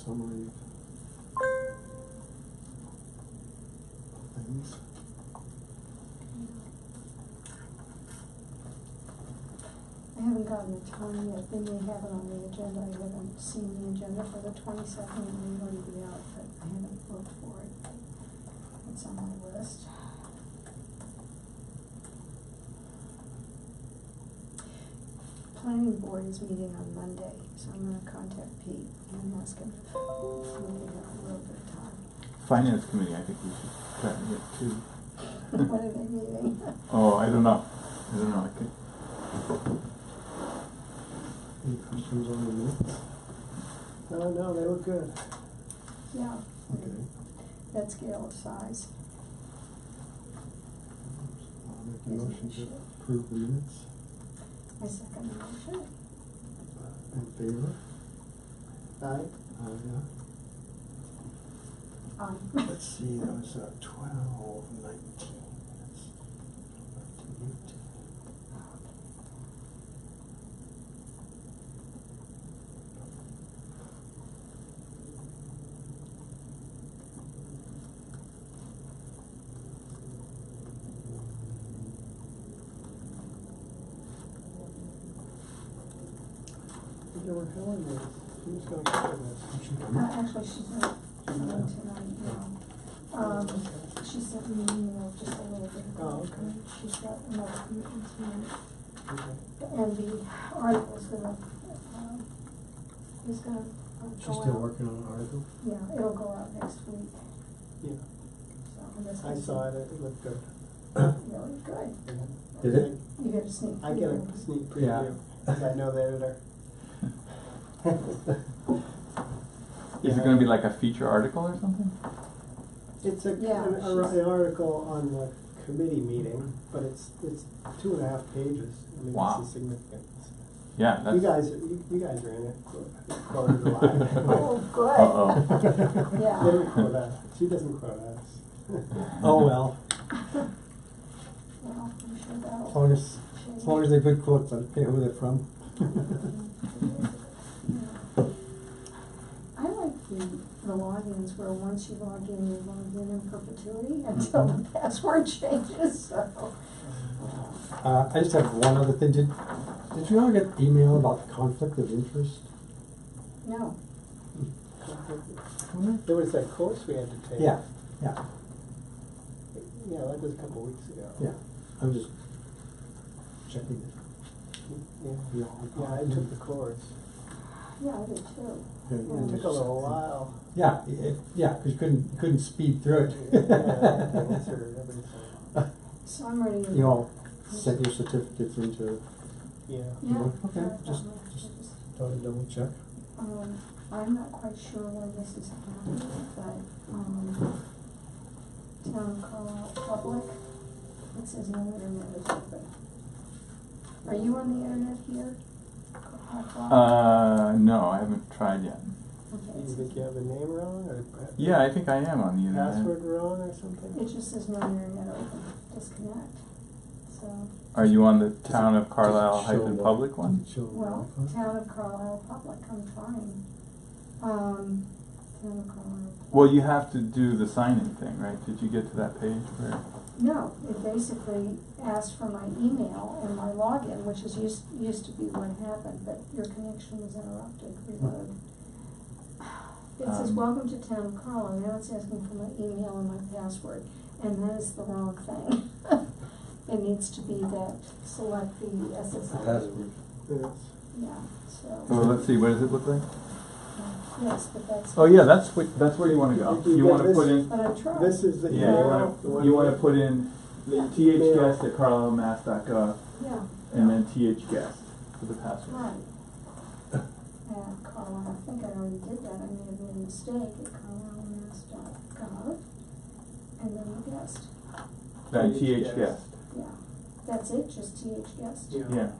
summary of things. I haven't gotten the time yet. They may have it on the agenda. I haven't seen the agenda for the 22nd. It may already be out, but I haven't looked for it. It's on my list. Planning board is meeting on Monday, so I'm going to contact Pete and ask him if we may have a little bit of time. Finance committee, I think we should try to get too. When are they meeting? Oh, I don't know. I could. Any questions on the minutes? No, they look good. Yeah. Okay. That scale of size. I'll make a motion to approve the minutes. I second the motion. In favor? Aye. Yeah. Let's see, that was 12, 19. That's 19, 18. There were Helen there. She was going to cover this. Actually, she's not tonight, no. She sent me an email just a little bit ago. Oh, okay. She's got another commitment tonight. Okay. And the article's gonna, is gonna go She's still out. working on an article? Yeah, it'll go out next week. Yeah. So guess I saw it. It looked good. Really good. Did it? You get a sneak I get a preview. sneak preview Yeah. because I know the editor. Is it going to be like a feature article or something? It's Yeah, an article on the committee meeting, but it's 2.5 pages. I mean, Wow. this is significant. Yeah, that's. You guys are in it. Quoted a lot. Oh, good. Uh-oh. They Yeah. don't quote us. She doesn't quote us. Oh, well. Well, I'm sure that'll. As long as they're good quotes, I don't care who they're from. I like the logins where once you log in perpetuity until the password changes, so. I just have one other thing. Did you ever get email about conflict of interest? No. There was that course we had to take. Yeah. Yeah, that was a couple weeks ago. Yeah. I'm just checking it. Yeah, I took the course. Yeah, I did too. It took a little while. Yeah, because you couldn't speed through it. Yeah, to answer everything. So I'm ready to. You all sent your certificates into. Yeah. Yeah. Okay, just thought I'd double check. I'm not quite sure when this is happening, but, Town of Carlisle Public, it says no internet is open. Are you on the internet here? No, I haven't tried yet. Okay, You think you have the name wrong or Yeah, I think I am on the internet. password wrong or something? it just says no internet open, disconnect, so, Are you on the Town of Does it Carlisle show hyphen what- public one? does it show well, what? Town of Carlisle Public, I'm fine. Town of Carlisle. Well, you have to do the sign-in thing, right? Did you get to that page where? No, it basically asked for my email and my login, which is used to be what happened, but your connection was interrupted. Reload. It says, welcome to Town of Carlisle. Now it's asking for my email and my password, and that is the wrong thing. It needs to be that, select the SSID. Password. Yes. Yeah, so, Well, let's see. What does it look like? yes, but that's. Oh yeah, that's where you want to go. You You get want to this? put in. But I tried. This is the Yeah, you want to put in the thguest at carlislemass.gov Yeah, and then thguest for the password. right. Carlisle, I think I already did that. I may have made a mistake at carlislemass.gov. And then the guest. Then THGuest. thguest. Yeah. That's it, just THGuest? Yeah.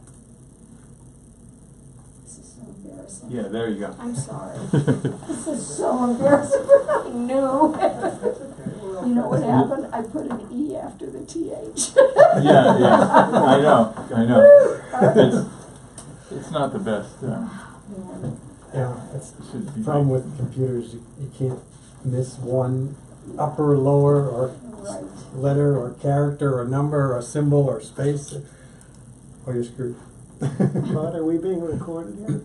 This is so embarrassing. Yeah. There you go. I'm sorry. This is so embarrassing, but I knew. You know what happened? I put an E after the TH. Yeah. I know. It's not the best. Yeah. Yeah, That's Should the be problem right. with computers, you can't miss one upper, lower, or Right. letter, or character, or number, or symbol, or space, or you're screwed. Claude, are we being recorded here?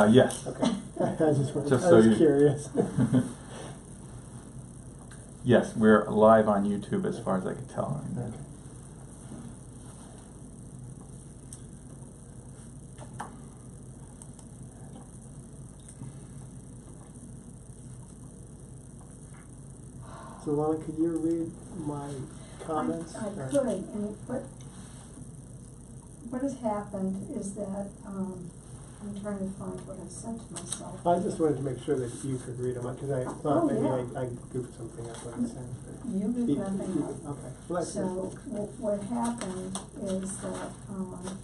Yes. Okay. I just wanted, Just I so was you- curious. Yes, we're live on YouTube as far as I can tell. Okay. So Lana, could you read my comments? I could, and what has happened is that, I'm trying to find what I sent to myself. I just wanted to make sure that you could read them, because I thought Oh, maybe yeah. I goofed something up when I sent it. You did nothing up. Okay, well, that's So, good. what happened is that, oh God,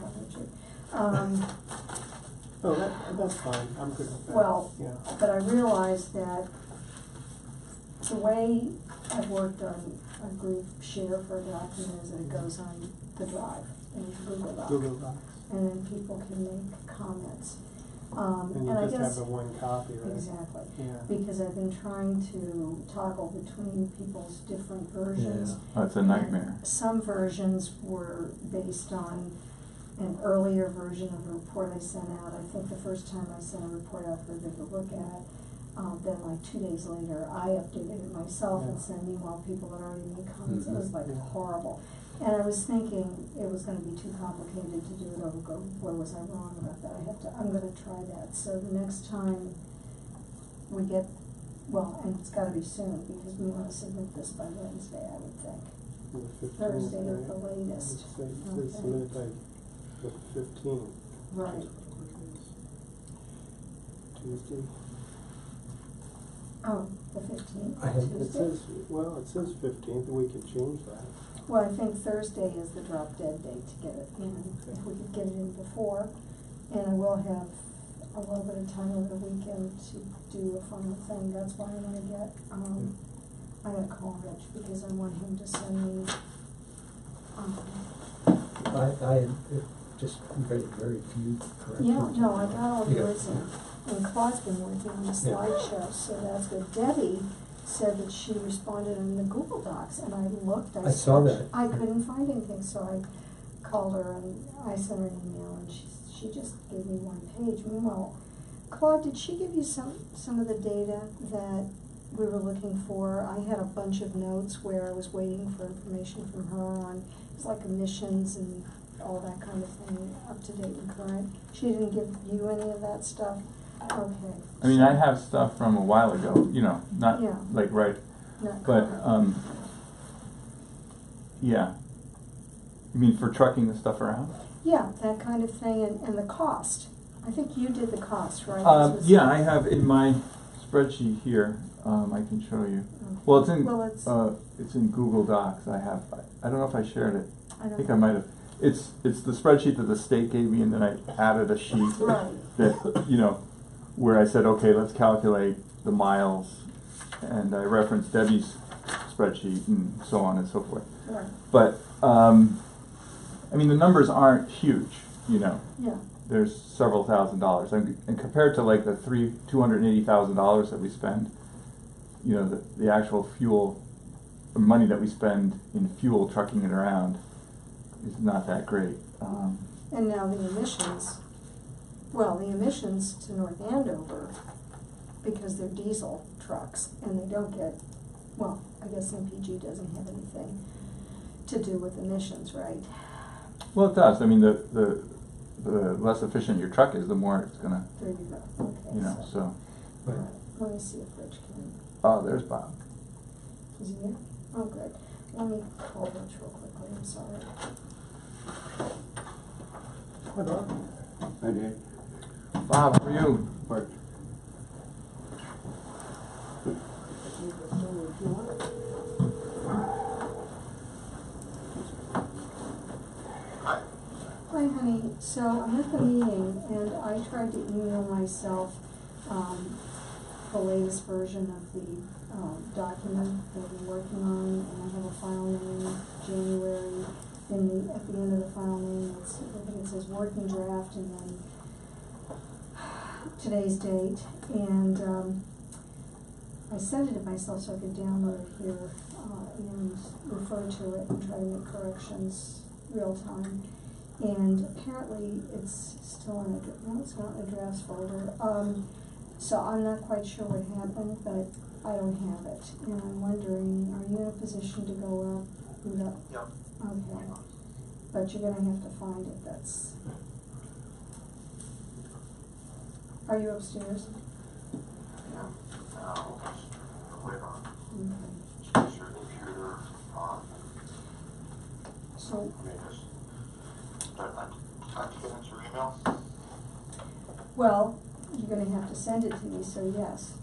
what did I Oh, that's fine, I'm good with that. Well, Yeah. but I realized that the way I've worked on a group share for a document is that it goes on the drive in Google Doc. Google Docs. And then people can make comments. And you I just have guess the one copy, right? exactly, Yeah. because I've been trying to toggle between people's different versions. Yeah. Oh, it's a nightmare. And some versions were based on an earlier version of a report I sent out. I think the first time I sent a report out for them to look at, then like 2 days later, I updated it myself and Yeah. sent meanwhile people had already made comments. It was like Yeah. horrible. And I was thinking it was gonna be too complicated to do it over. Where was I wrong about that? I'm gonna try that. So the next time we get, well, and it's gotta be soon, because we wanna submit this by Wednesday, I would think. The 15th, Thursday at right? the latest. It says Okay. submitted by the 15th. Right. Tuesday. Oh, the 15th, I have- It Tuesday? says, well, it says 15th, we could change that. Well, I think Thursday is the drop dead date to get it in, if we could get it in before. And I will have a little bit of time over the weekend to do a final thing. That's why I'm gonna get, I'm gonna call Rich, because I want him to send me, I just very, very few corrections. yeah, no, I got all Yeah. yours in. And Claude's been working on the Yeah. slideshow, so that's good. Debbie said that she responded in the Google Docs, and I looked, I saw searched, that. I couldn't find anything, so I called her and I sent her an email, and she just gave me one page. Meanwhile, Claude, did she give you some of the data that we were looking for? I had a bunch of notes where I was waiting for information from her on, it's like emissions and all that kind of thing, up to date and current. She didn't give you any of that stuff? Okay. I mean, I have stuff from a while ago, not Yeah. like right, Not but, current. yeah. You mean for trucking the stuff around? Yeah, that kind of thing, and the cost. I think you did the cost, right? This was- Yeah, I have in my spreadsheet here, I can show you. Okay. Well, it's in, Well, it's in Google Docs. I don't know if I shared it. I don't I think I might have. It's the spreadsheet that the state gave me, and then I added a sheet Right. that, where I said, okay, let's calculate the miles, and I referenced Debbie's spreadsheet and so on and so forth. Right. But, I mean, the numbers aren't huge, Yeah. There's several $1,000s. And compared to like the $280,000 that we spend, the actual fuel, the money that we spend in fuel trucking it around is not that great. And now the emissions to North Andover, because they're diesel trucks, and they don't get, well, I guess MPG doesn't have anything to do with emissions, right? Well, it does. I mean, the less efficient your truck is, the more it's gonna, There you go, okay. so. All right, let me see if Rich can, Oh, there's Bob. is he here? Oh, good. Let me call Rich real quickly, I'm sorry. Hi, Bob. I did. Bob, how are you? But Hi, honey. So I'm at the meeting, and I tried to email myself the latest version of the document that we're working on, and I have a file name, January. At the end of the file name, I think it says working draft, and then today's date, and I sent it to myself so I could download it here and refer to it and try to make corrections real time. And apparently it's still in a, no, it's not in a drafts folder. So I'm not quite sure what happened, but I don't have it. And I'm wondering, are you in a position to go up? Yep. Okay. But you're gonna have to find it, that's. Are you upstairs? Yeah. Wait on. Okay. Space your computer on. So, I mean, just. I can get into your email. well, you're gonna have to send it to me, so yes.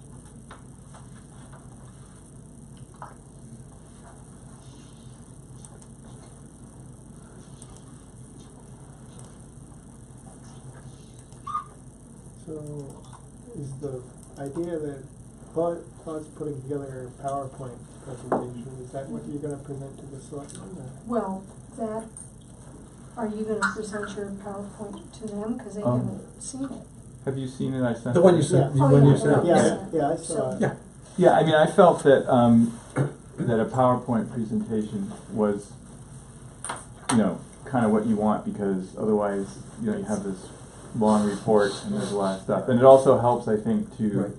So, is the idea that Claude's putting together a PowerPoint presentation, is that what you're gonna present to the selectmen? Well, that, are you gonna present your PowerPoint to them, cause they Um, haven't seen it? Have you seen it? I sent The one it. you sent, the Oh, one yeah, you sent. Yeah, I saw it. Yeah. Yeah, I mean, I felt that that a PowerPoint presentation was, you know, kind of what you want, because otherwise, you know, you have this long report and there's a lot of stuff, and it also helps, I think, to Right.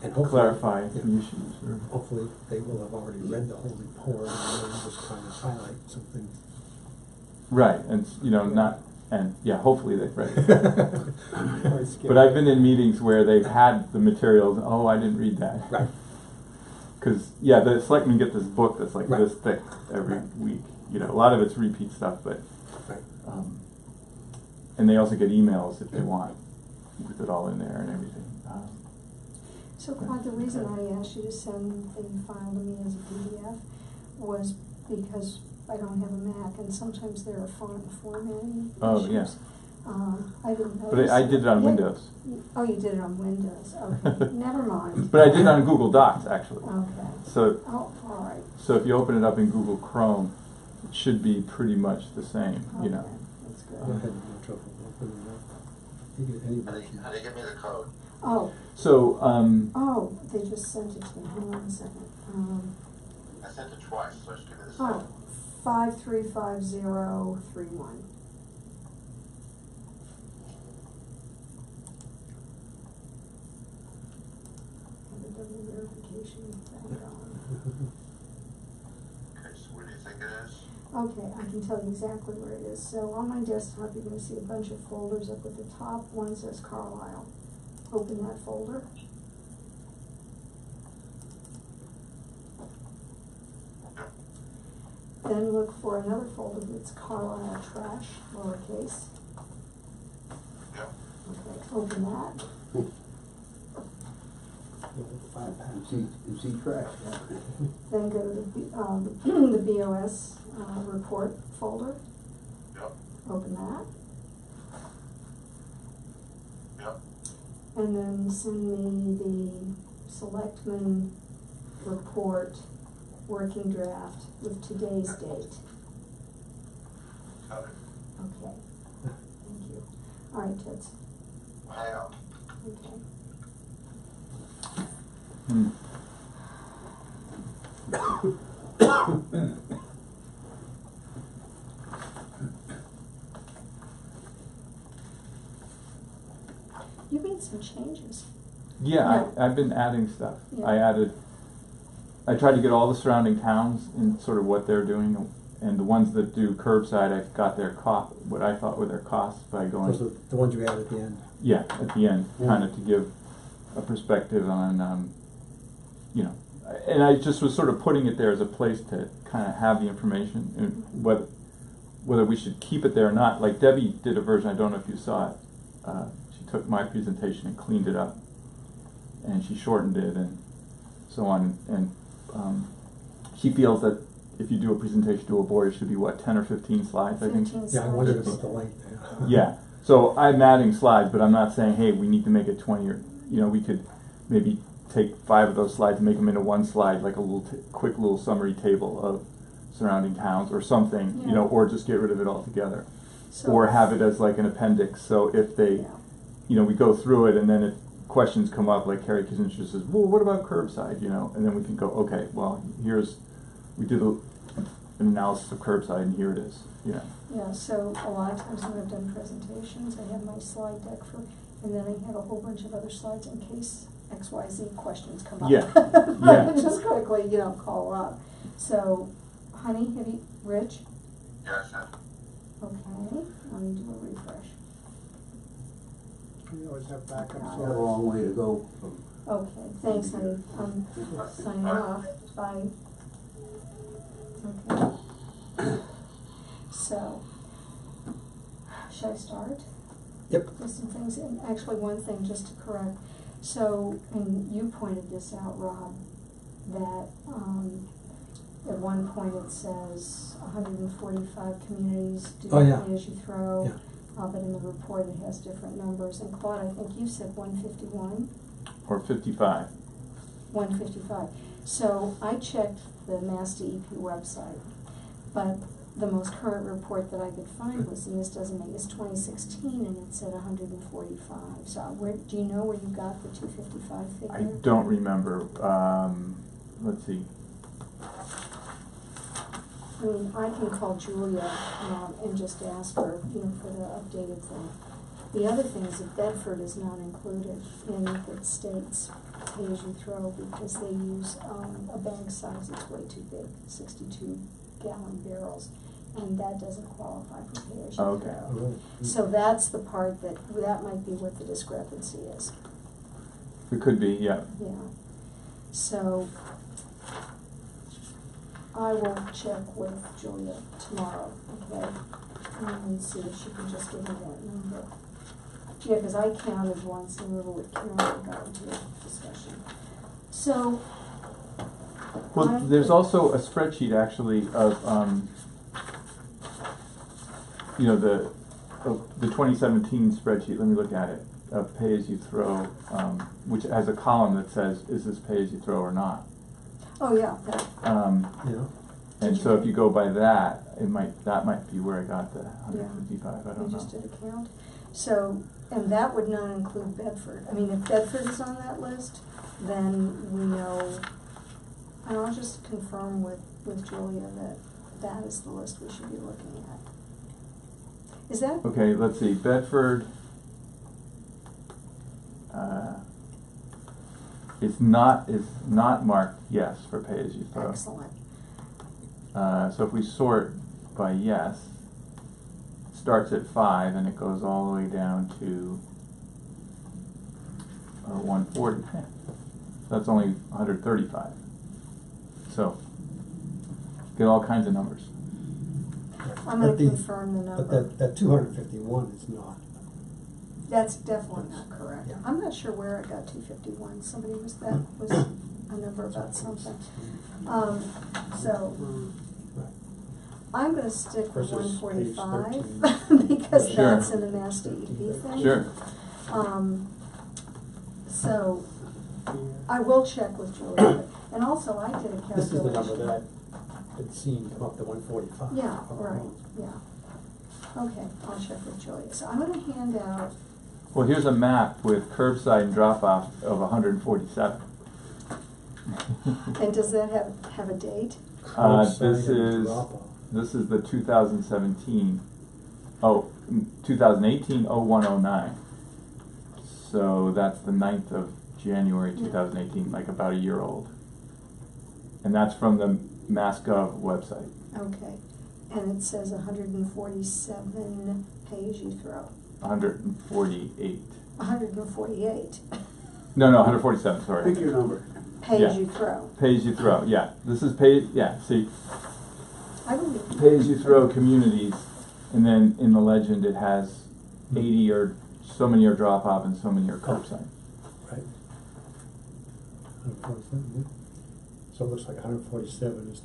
And hopefully, clarify yeah. the issues. Or, hopefully they will have already read the whole report and then just kind of highlight some things. right, and you know, not, and yeah, hopefully they've read it. Or skip But I've it. been in meetings where they've had the materials. Oh, I didn't read that. Right. Because yeah, the selectmen get this book that's like Right. this thick every Right. week. You know, a lot of it's repeat stuff, but Right. and they also get emails if they want with it all in there and everything. So Claude, the reason I asked you to send the file to me as a PDF was because I don't have a Mac, and sometimes there are font formatting Oh, issues. yeah. I didn't But notice. I did it on Yeah. Windows. Oh, you did it on Windows, okay, never mind. But I did it on Google Docs actually. Okay, So oh, all right, so if you open it up in Google Chrome, it should be pretty much the same. You know. okay, that's I good. had no trouble opening it up. You get any version. How do you give me the code? Oh, So oh, they just sent it to me, hold on a second. I sent it twice, so just give me the Oh, second. 535031. And the double verification back on. Okay, so where do you think it is? Okay, I can tell you exactly where it is. So on my desktop, you're gonna see a bunch of folders up at the top. One says Carlisle. Open that folder. Yep. Then look for another folder that's Carlisle Trash, lowercase. Yep. Okay, open that. You see trash, yeah. Then go to the BOS report folder. Yep. Open that. Yep. And then send me the selectmen report working draft with today's date. Got it. Okay. Thank you. All right, Toots. Hang on. Okay. Hmm. You made some changes. Yeah, Yeah. I've been adding stuff. Yeah. I tried to get all the surrounding towns and sort of what they're doing, and the ones that do curbside, I got their what I thought were their costs by going. Those are the ones you add at the end. Yeah, at the end, Yeah. kind of to give a perspective on, you know, and I just was sort of putting it there as a place to kind of have the information, and whether we should keep it there or not. Like Debbie did a version, I don't know if you saw it. She took my presentation and cleaned it up, and she shortened it and so on. And she feels that if you do a presentation to a board, it should be 10 or 15 slides, I think. 15 Yeah, I wondered slides. about the length there. Yeah. So I'm adding slides, but I'm not saying, hey, we need to make it 20 or, you know, we could maybe take 5 of those slides and make them into one slide, like a little quick little summary table of surrounding towns or something, you know, Yeah. or just get rid of it altogether. So- Or have it as like an appendix, so if they, Yeah. you know, we go through it and then questions come up, like Harry Kissinger says, well, what about curbside, you know? And then we can go, okay, well, we did an analysis of curbside, and here it is, you know. Yeah, so a lot of times when I've done presentations, I have my slide deck and then I have a whole bunch of other slides in case XYZ questions come up. Yeah, yeah. Just quickly, call up. So, honey, Rich? Yes, sir. Okay, let me do a refresh. You always have backups. Got a long way to go from. Okay, thanks, honey. Signing off. Bye. Okay. So, should I start? Yep. With some things, and actually one thing just to correct. So, and you pointed this out, Rob, that at one point it says 145 communities do Oh, yeah. pay as you throw. Yeah. But in the report it has different numbers. And Claude, I think you said 151? Or 55. 155. So I checked the Mass DEP website, but the most current report that I could find was, and this doesn't make, it's 2016, and it said 145. So do you know where you got the 255 figure? I don't remember. Let's see. I mean, I can call Julia and just ask her, for the updated thing. The other thing is that Bedford is not included in the state's pay-as-you-throw because they use a bank size that's way too big, 62-gallon barrels, and that doesn't qualify for pay-as-you-throw. Okay. So that's the part that might be what the discrepancy is. It could be, yeah. Yeah. So I will check with Julia tomorrow, okay, and see if she can just give me that number. Yeah, because I counted once and remember with Karen we got into a discussion. So, Well, there's also a spreadsheet actually of, the 2017 spreadsheet. Let me look at it. Of pay-as-you-throw, which has a column that says, is this pay-as-you-throw or not? oh yeah, that, Yeah. And so if you go by that, that might be where I got the 155. I we don't just know. did a count. So, and that would not include Bedford. I mean, if Bedford is on that list, then we know, and I'll just confirm with Julia that is the list we should be looking at. Is that? Okay, let's see. Bedford is not marked yes for pay-as-you-throw. Excellent. So if we sort by yes, it starts at 5 and it goes all the way down to 140. That's only 135. So get all kinds of numbers. I'm going to confirm the number. But that 251 is not. That's definitely not correct. Yeah. I'm not sure where I got 251. Somebody was a number about something. So Right. I'm going to stick with Versus page 145 because Sure. that's in the Mass DEP thing. Sure. So I will check with Julia. And also I did a calculation. This is the number that I'd seen come up to 145. Yeah, right, yeah. Okay, I'll check with Julia. So I'm going to hand out. Well, here's a map with curbside and drop-off of 147. And does that have a date? This is the 2017. 2018 0109. So that's the 9th of January 2018, like about a year old. And that's from the MassGov website. Okay. And it says 147 pay-as-you-throw. 148. 148 No, 147, sorry. Pick your number. pay-as-you-throw. Pay-as-you-throw, yeah. This is see, I believe. pay-as-you-throw communities, and then in the legend it has 80 or so many are drop-off and so many are curbside. Right. 147, yeah. So it looks like 147 is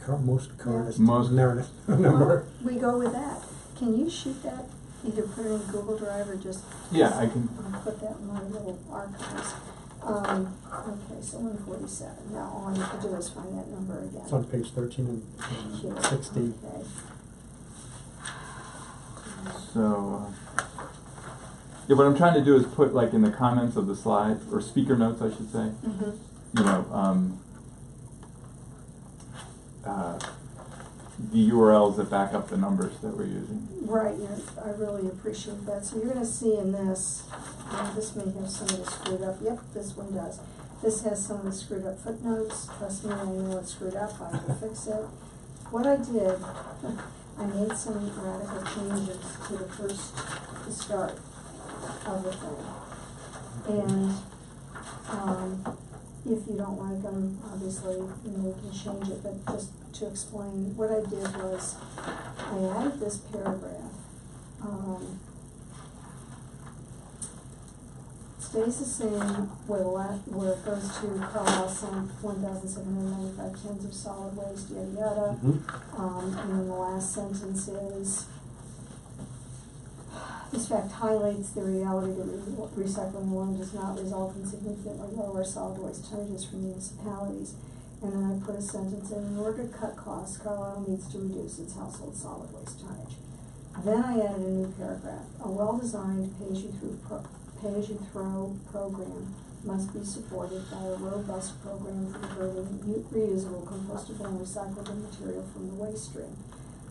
the most current narrative number. We go with that. Can you shoot that? Either put it in Google Drive or just. Yeah, I can. I'll put that in my little archives. Okay, so 147. Now all I have to do is find that number again. It's on page 13 and Here. 16. Okay. So, Yeah, what I'm trying to do is put like in the comments of the slide, or speaker notes I should say, you know, the URLs that back up the numbers that we're using. Right, yeah, I really appreciate that. So you're gonna see in this, this may have some of the screwed up, yep, this one does. This has some of the screwed up footnotes. Trust me, I know it's screwed up, I can fix it. What I did, I made some radical changes to the start of the thing. And if you don't like them, obviously, you know, you can change it, but just to explain, what I did was, I added this paragraph. Stays the same where it goes to Carlisle sent 1,795 tons of solid waste, yada yada. And then the last sentence is, this fact highlights the reality that recycling alone does not result in significantly lower solid waste tonnages from municipalities. And then I put a sentence in order to cut costs, Carlisle needs to reduce its household solid waste tonnage. Then I added a new paragraph. A well-designed pay-as-you-throw program must be supported by a robust program for diverting reusable, compostable, and recyclable material from the waste stream.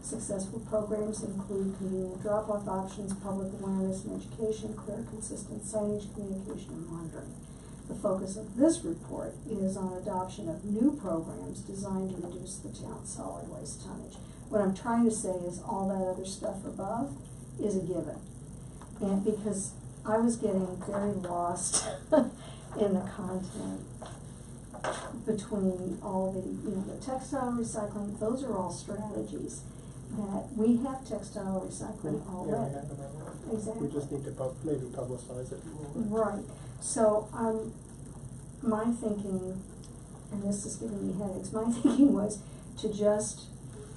Successful programs include convenient drop-off options, public awareness and education, clear, consistent signage, communication, and monitoring. The focus of this report is on adoption of new programs designed to reduce the town's solid waste tonnage. What I'm trying to say is all that other stuff above is a given. And because I was getting very lost in the content between all the, you know, the textile recycling, those are all strategies that we have textile recycling already. Yeah, we have it already. Exactly. We just need to maybe publicize it more. Right. So my thinking, and this is giving me headaches, my thinking was to just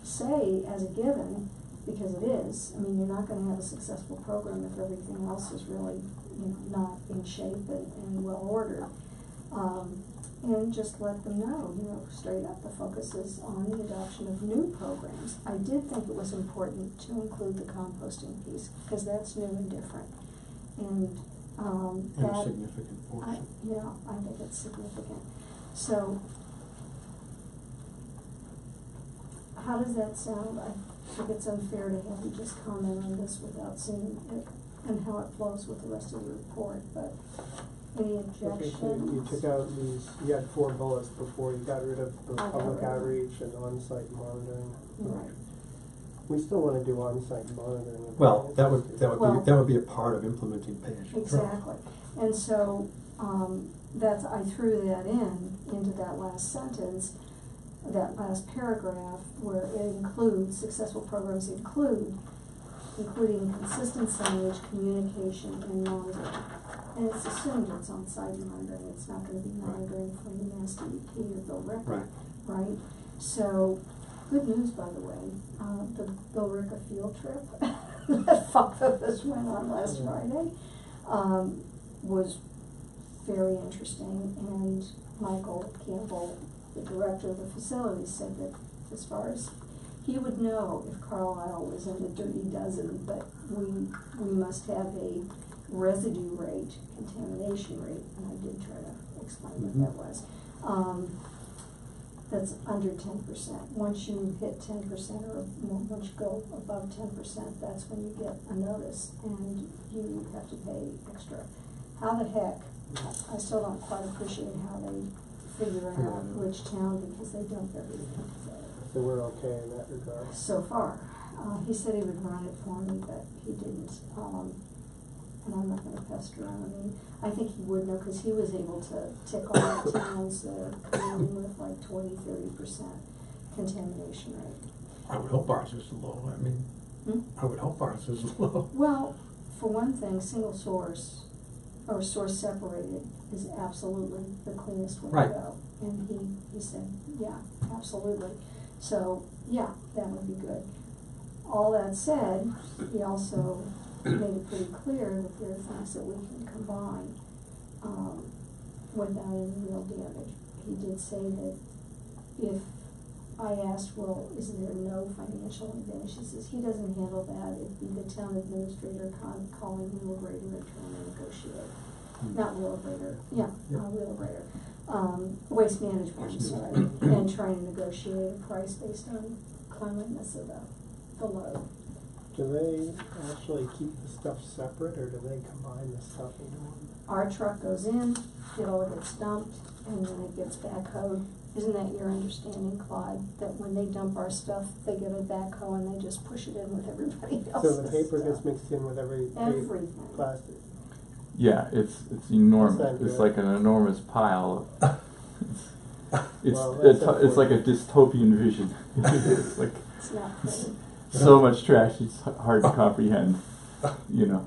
say as a given, because it is, I mean, you're not going to have a successful program if everything else is really, you know, not in shape and well ordered. And just let them know, you know, straight up, the focus is on the adoption of new programs. I did think it was important to include the composting piece, because that's new and different. And And a significant portion. yeah, I think it's significant. So, how does that sound? I think it's unfair to have you just comment on this without seeing it and how it flows with the rest of the report, but any objections? You took out these, you had 4 bullets before, you got rid of the public outreach and on-site monitoring. Right. We still want to do on-site monitoring. Well, that would be a part of implementing pay-as-you-throw. Exactly. And so, I threw that into that last sentence, that last paragraph, where it includes, successful programs including consistent signage, communication, and monitoring. And it's assumed it's on-site monitoring, it's not gonna be monitoring from the Mass DEP or Bill Ricker, right? So, good news, by the way, the Bill Ricker field trip that 5 of us went on last Friday, was very interesting, and Michael Campbell, the director of the facility, said that as far as he would know if Carlisle was in the dirty dozen, but we must have a residue rate, contamination rate, and I did try to explain what that was. That's under 10%. Once you hit 10% or more, once you go above 10%, that's when you get a notice and you have to pay extra. How the heck? I still don't quite appreciate how they figure out which town, because they dump everything. So we're okay in that regard. So far. He said he would run it for me, but he didn't. And I'm not going to pester him. I mean, I think he would know, because he was able to tick all the towns that are coming with like 20–30% contamination rate. I would hope ours is low. I mean, I would hope ours is low. Well, for one thing, single source or source separated is absolutely the cleanest way to go. And he said, yeah, absolutely. So, yeah, that would be good. All that said, he also made it pretty clear that there are things that we can combine without any real damage. He did say that if I asked, well, is there no financial advantage? He says he doesn't handle that. It'd be the town administrator calling Wheelabrator and trying to negotiate. Not Wheelabrator, Wheelabrator. Waste management, I'm sorry, and trying to negotiate a price based on cleanliness of the load. Do they actually keep the stuff separate, or do they combine the stuff into one? Our truck goes in, it all gets dumped, and then it gets backhoed. Isn't that your understanding, Clyde, that when they dump our stuff, they get a backhoe and they just push it in with everybody else's So the paper stuff? gets mixed in with Everything. plastic? Yeah, it's enormous. That's not It's good. like an enormous pile. Well, that's It's like a dystopian vision. It's like It's not pretty. so much trash. It's hard to comprehend. You know.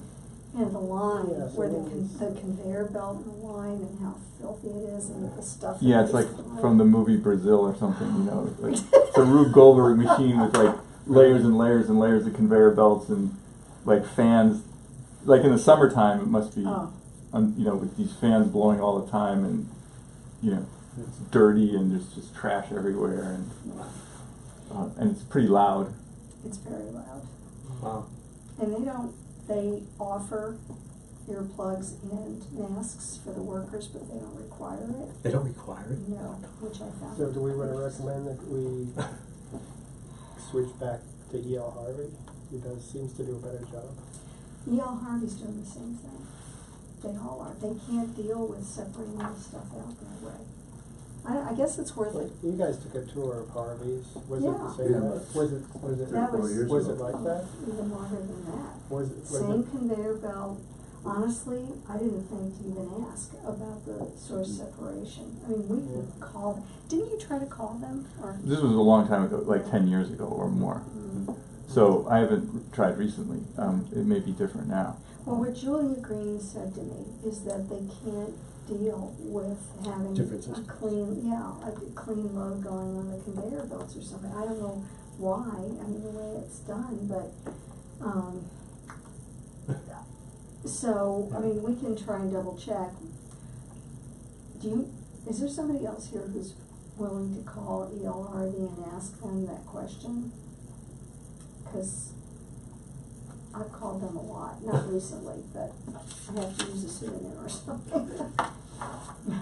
And the line, Yeah, so where the it's- the conveyor belt and the line and how filthy it is and the stuff. that Yeah, it's gets like piled. from the movie Brazil or something. You know, like it's a Rube Goldberg machine with like layers and layers and layers of conveyor belts and like fans. Like in the summertime, it must be, Oh. you know, with these fans blowing all the time, and you know, it's dirty and there's just trash everywhere, and it's pretty loud. It's very loud. Wow. And they offer earplugs and masks for the workers, but they don't require it. They don't require it? No, which I found. So do we want to recommend that we switch back to E.L. Harvey? He seems to do a better job. E.L. Harvey's doing the same thing. They all are. They can't deal with separating the stuff out that way. I guess it's worth it. You guys took a tour of Harvey's. Was it Yeah. the same? Yeah. Was it That was it like that? Even longer than that. Was it Same conveyor belt. Honestly, I didn't think to even ask about the source separation. I mean, we could call them. Didn't you try to call them? Or This was a long time ago, like 10 years ago or more. So I haven't tried recently. It may be different now. Well, what Julia Green said to me is that they can't deal with having Different a systems. clean load going on the conveyor belts or something. I don't know why, I mean, the way it's done, but, so, I mean, we can try and double check. Is there somebody else here who's willing to call ELRD and ask them that question? 'Cause I've called them a lot, not recently, but I have to use a pseudonym or something. Yeah,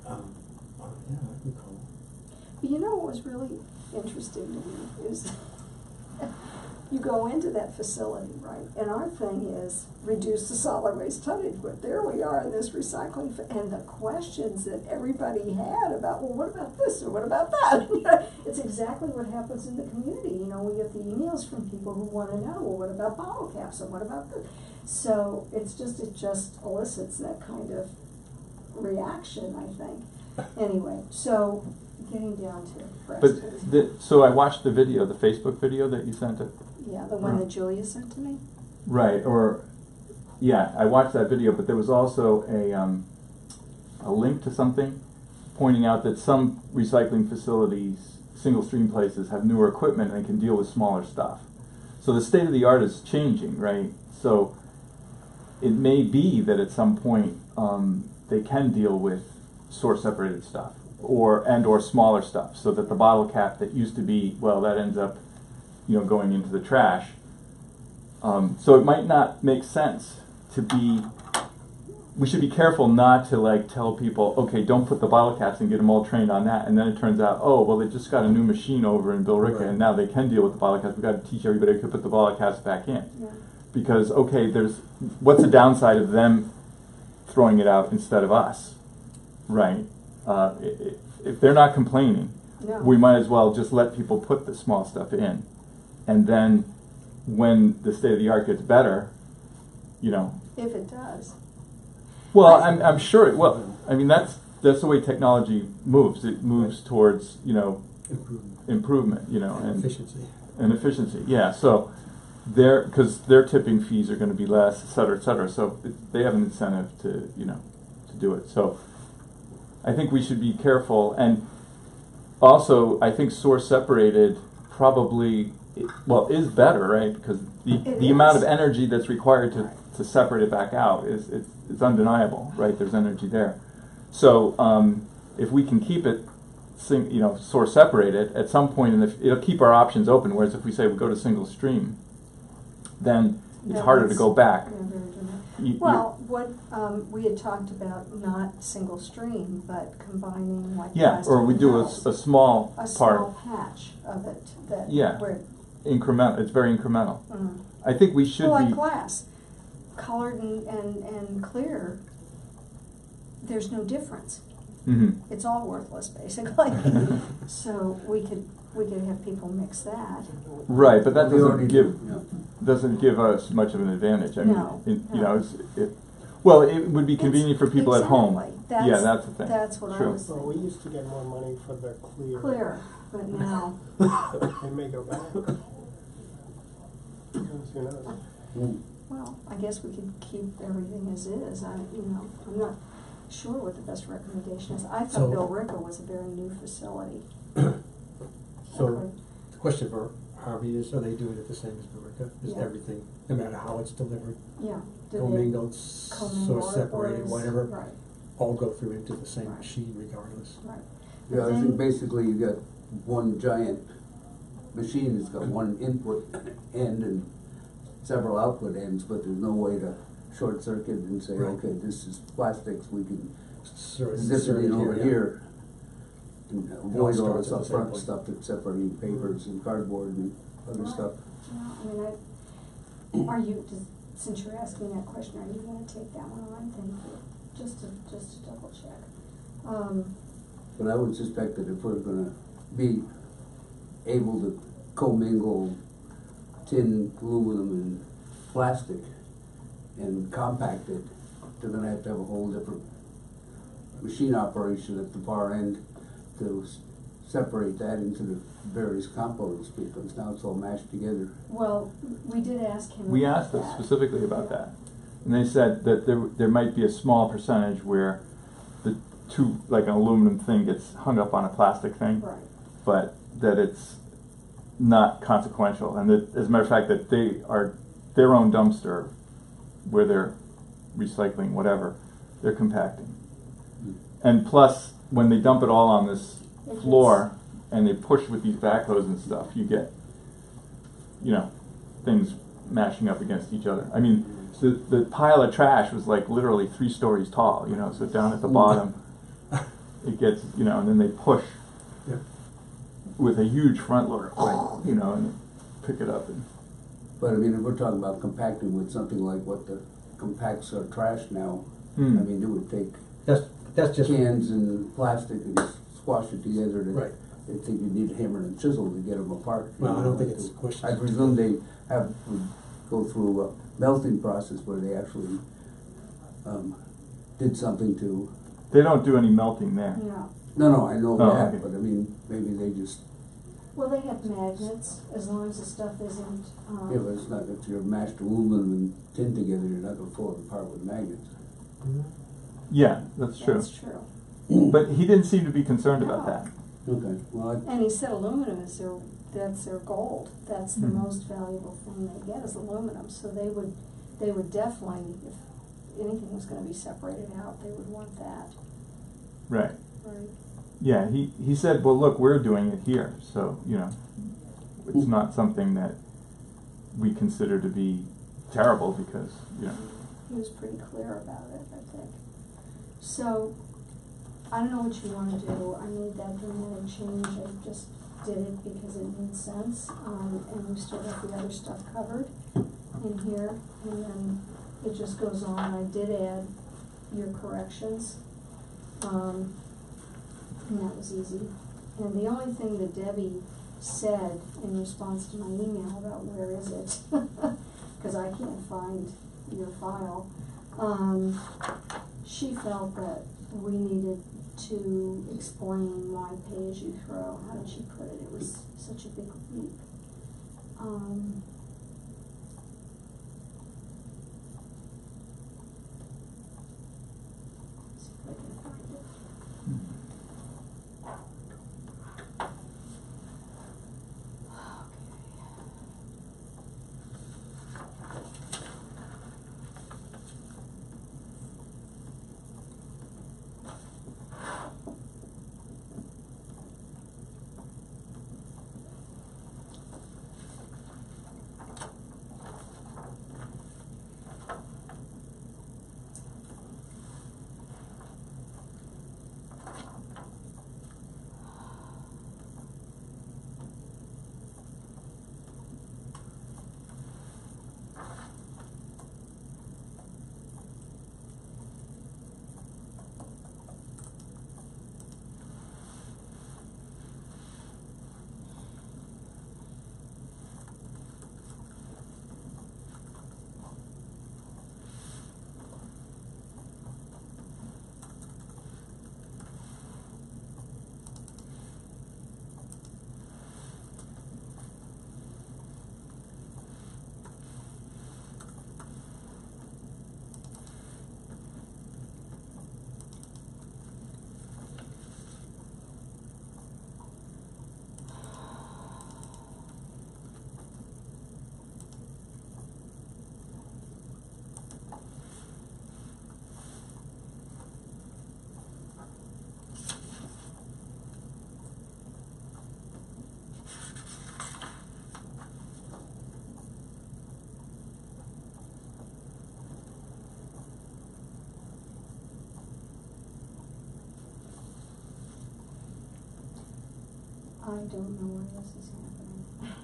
I can call. But you know what was really interesting to me is you go into that facility, right? And our thing is reduce the solid waste tonnage, but there we are in this recycling, and the questions that everybody had about, well, what about this or what about that? It's exactly what happens in the community. You know, we get the emails from people who want to know, well, what about bottle caps and what about this? So it just elicits that kind of reaction, I think. Anyway, so getting down to brass tacks. But so I watched the video, the Facebook video that you sent it. Yeah, the one that Julia sent to me. Right, I watched that video, but there was also a link to something pointing out that some recycling facilities, single stream places, have newer equipment and can deal with smaller stuff. So the state of the art is changing, right? So it may be that at some point they can deal with source separated stuff or smaller stuff, so that the bottle cap that used to be, well, that ends up, you know, going into the trash. So it might not make sense to be, we should be careful not to like tell people, okay, don't put the bottle caps and get them all trained on that, and then it turns out, oh, well, they just got a new machine over in Billerica, Right. and now they can deal with the bottle caps. We've got to teach everybody to put the bottle caps back in. Yeah. Because, okay, what's the downside of them throwing it out instead of us, right? If they're not complaining, No. we might as well just let people put the small stuff in. And then when the state of the art gets better, you know. If it does. Well, I'm sure it will. I mean, that's the way technology moves. It moves towards, you know, improvement, you know, and efficiency. Yeah. So because their tipping fees are going to be less, et cetera, so they have an incentive to, you know, to do it. So I think we should be careful, and also I think source separated probably is better, right? Because the amount of energy that's required to separate it back out it's undeniable, right? There's energy there. So if we can keep it source separated, at some point it'll keep our options open. Whereas if we say we go to single stream, then it's That harder to is- go back. Yeah, very dramatic. You- Well, what, we had talked about not single stream, but combining like yeah, plastic or we and do metals. a small A part, small patch of it that, Yeah. where, incremental. It's very incremental. mm. I think we should Well, like be. glass, colored and clear, there's no difference. Mhm. It's all worthless, basically. So we could have people mix that. Right, but that We already doesn't do, yeah. doesn't give us much of an advantage. I mean, No, you no. know, well, it would be convenient for people at home. Exactly. Yeah, that's the thing. That's what I True. was Well, we thinking. used to get more money for the Clear, but now, It may go back. Who knows? Mm. well, I guess we could keep everything as is. I'm not sure what the best recommendation is. I thought So- Bill Ricker was a very new facility. So, the question for Harvey is, are they doing it the same as Borica? Is Yeah. everything, no matter how it's delivered, Yeah. Did they commingled, commingle source separated, or is- whatever, Right, all go through into the same Right. machine regardless? right. Yeah, I Then- think basically you got one giant machine that's got one input end and several output ends, but there's no way to short circuit and say, Right. okay, this is plastics, we can Sort zip it in over yeah. here. And avoid all starts this at the same upfront point. stuff that's separating papers and cardboard and other Right. stuff. Well, I mean, are you, since you're asking that question, are you gonna take that one on? Thank you. Just to double check. But I would suspect that if we're gonna be able to commingle tin, aluminum, and plastic and compact it, they're gonna have to have a whole different machine operation at the far end to separate that into the various components, because now it's all mashed together. Well, we did ask him We about asked them that. specifically about that, and they said that there might be a small percentage where the two, like an aluminum thing, gets hung up on a plastic thing, Right. but that it's not consequential, and that, as a matter of fact, that they are their own dumpster where they're recycling whatever, they're compacting. And plus, when they dump it all on this It floor and they push with these backhoes and stuff, you get, things mashing up against each other. I mean, the pile of trash was like literally 3 stories tall, so down at the bottom, it gets, and then they push Yeah. with a huge front loader, and pick it up. And But I mean, if we're talking about compacting with something like what the compacts are trash now, Hmm. I mean, it would take That's just. cans and plastic and squash it together. Right. I think you need a hammer and chisel to get them apart. Well, I don't think it's a question. I presume they would go through a melting process where they actually did something to. they don't do any melting there. Yeah. No, I know Oh, that, okay. but I mean, maybe they just. Well, they have magnets, as long as the stuff isn't, Yeah, but it's not, if you're mashed aluminum and tin together, you're not gonna pull it apart with magnets. Yeah, that's true. That's true. But he didn't seem to be concerned about No. that. Okay, well, And he said aluminum is that's their gold. That's the Mhm. most valuable thing they get is aluminum. So they would definitely, if anything was gonna be separated out, they would want that. Right. Right. Yeah, he said, well, look, we're doing it here, so, it's not something that we consider to be terrible because, He was pretty clear about it, I think. So, I don't know what you wanna do. I made that dramatic change. I just did it because it made sense. And we still have the other stuff covered in here. And then it just goes on. I did add your corrections. And that was easy. And the only thing that Debbie said in response to my email about where is it, because I can't find your file, she felt that we needed to explain why pay as you throw. How did she put it? It was such a big leap. See if I can find it. I don't know why this is happening.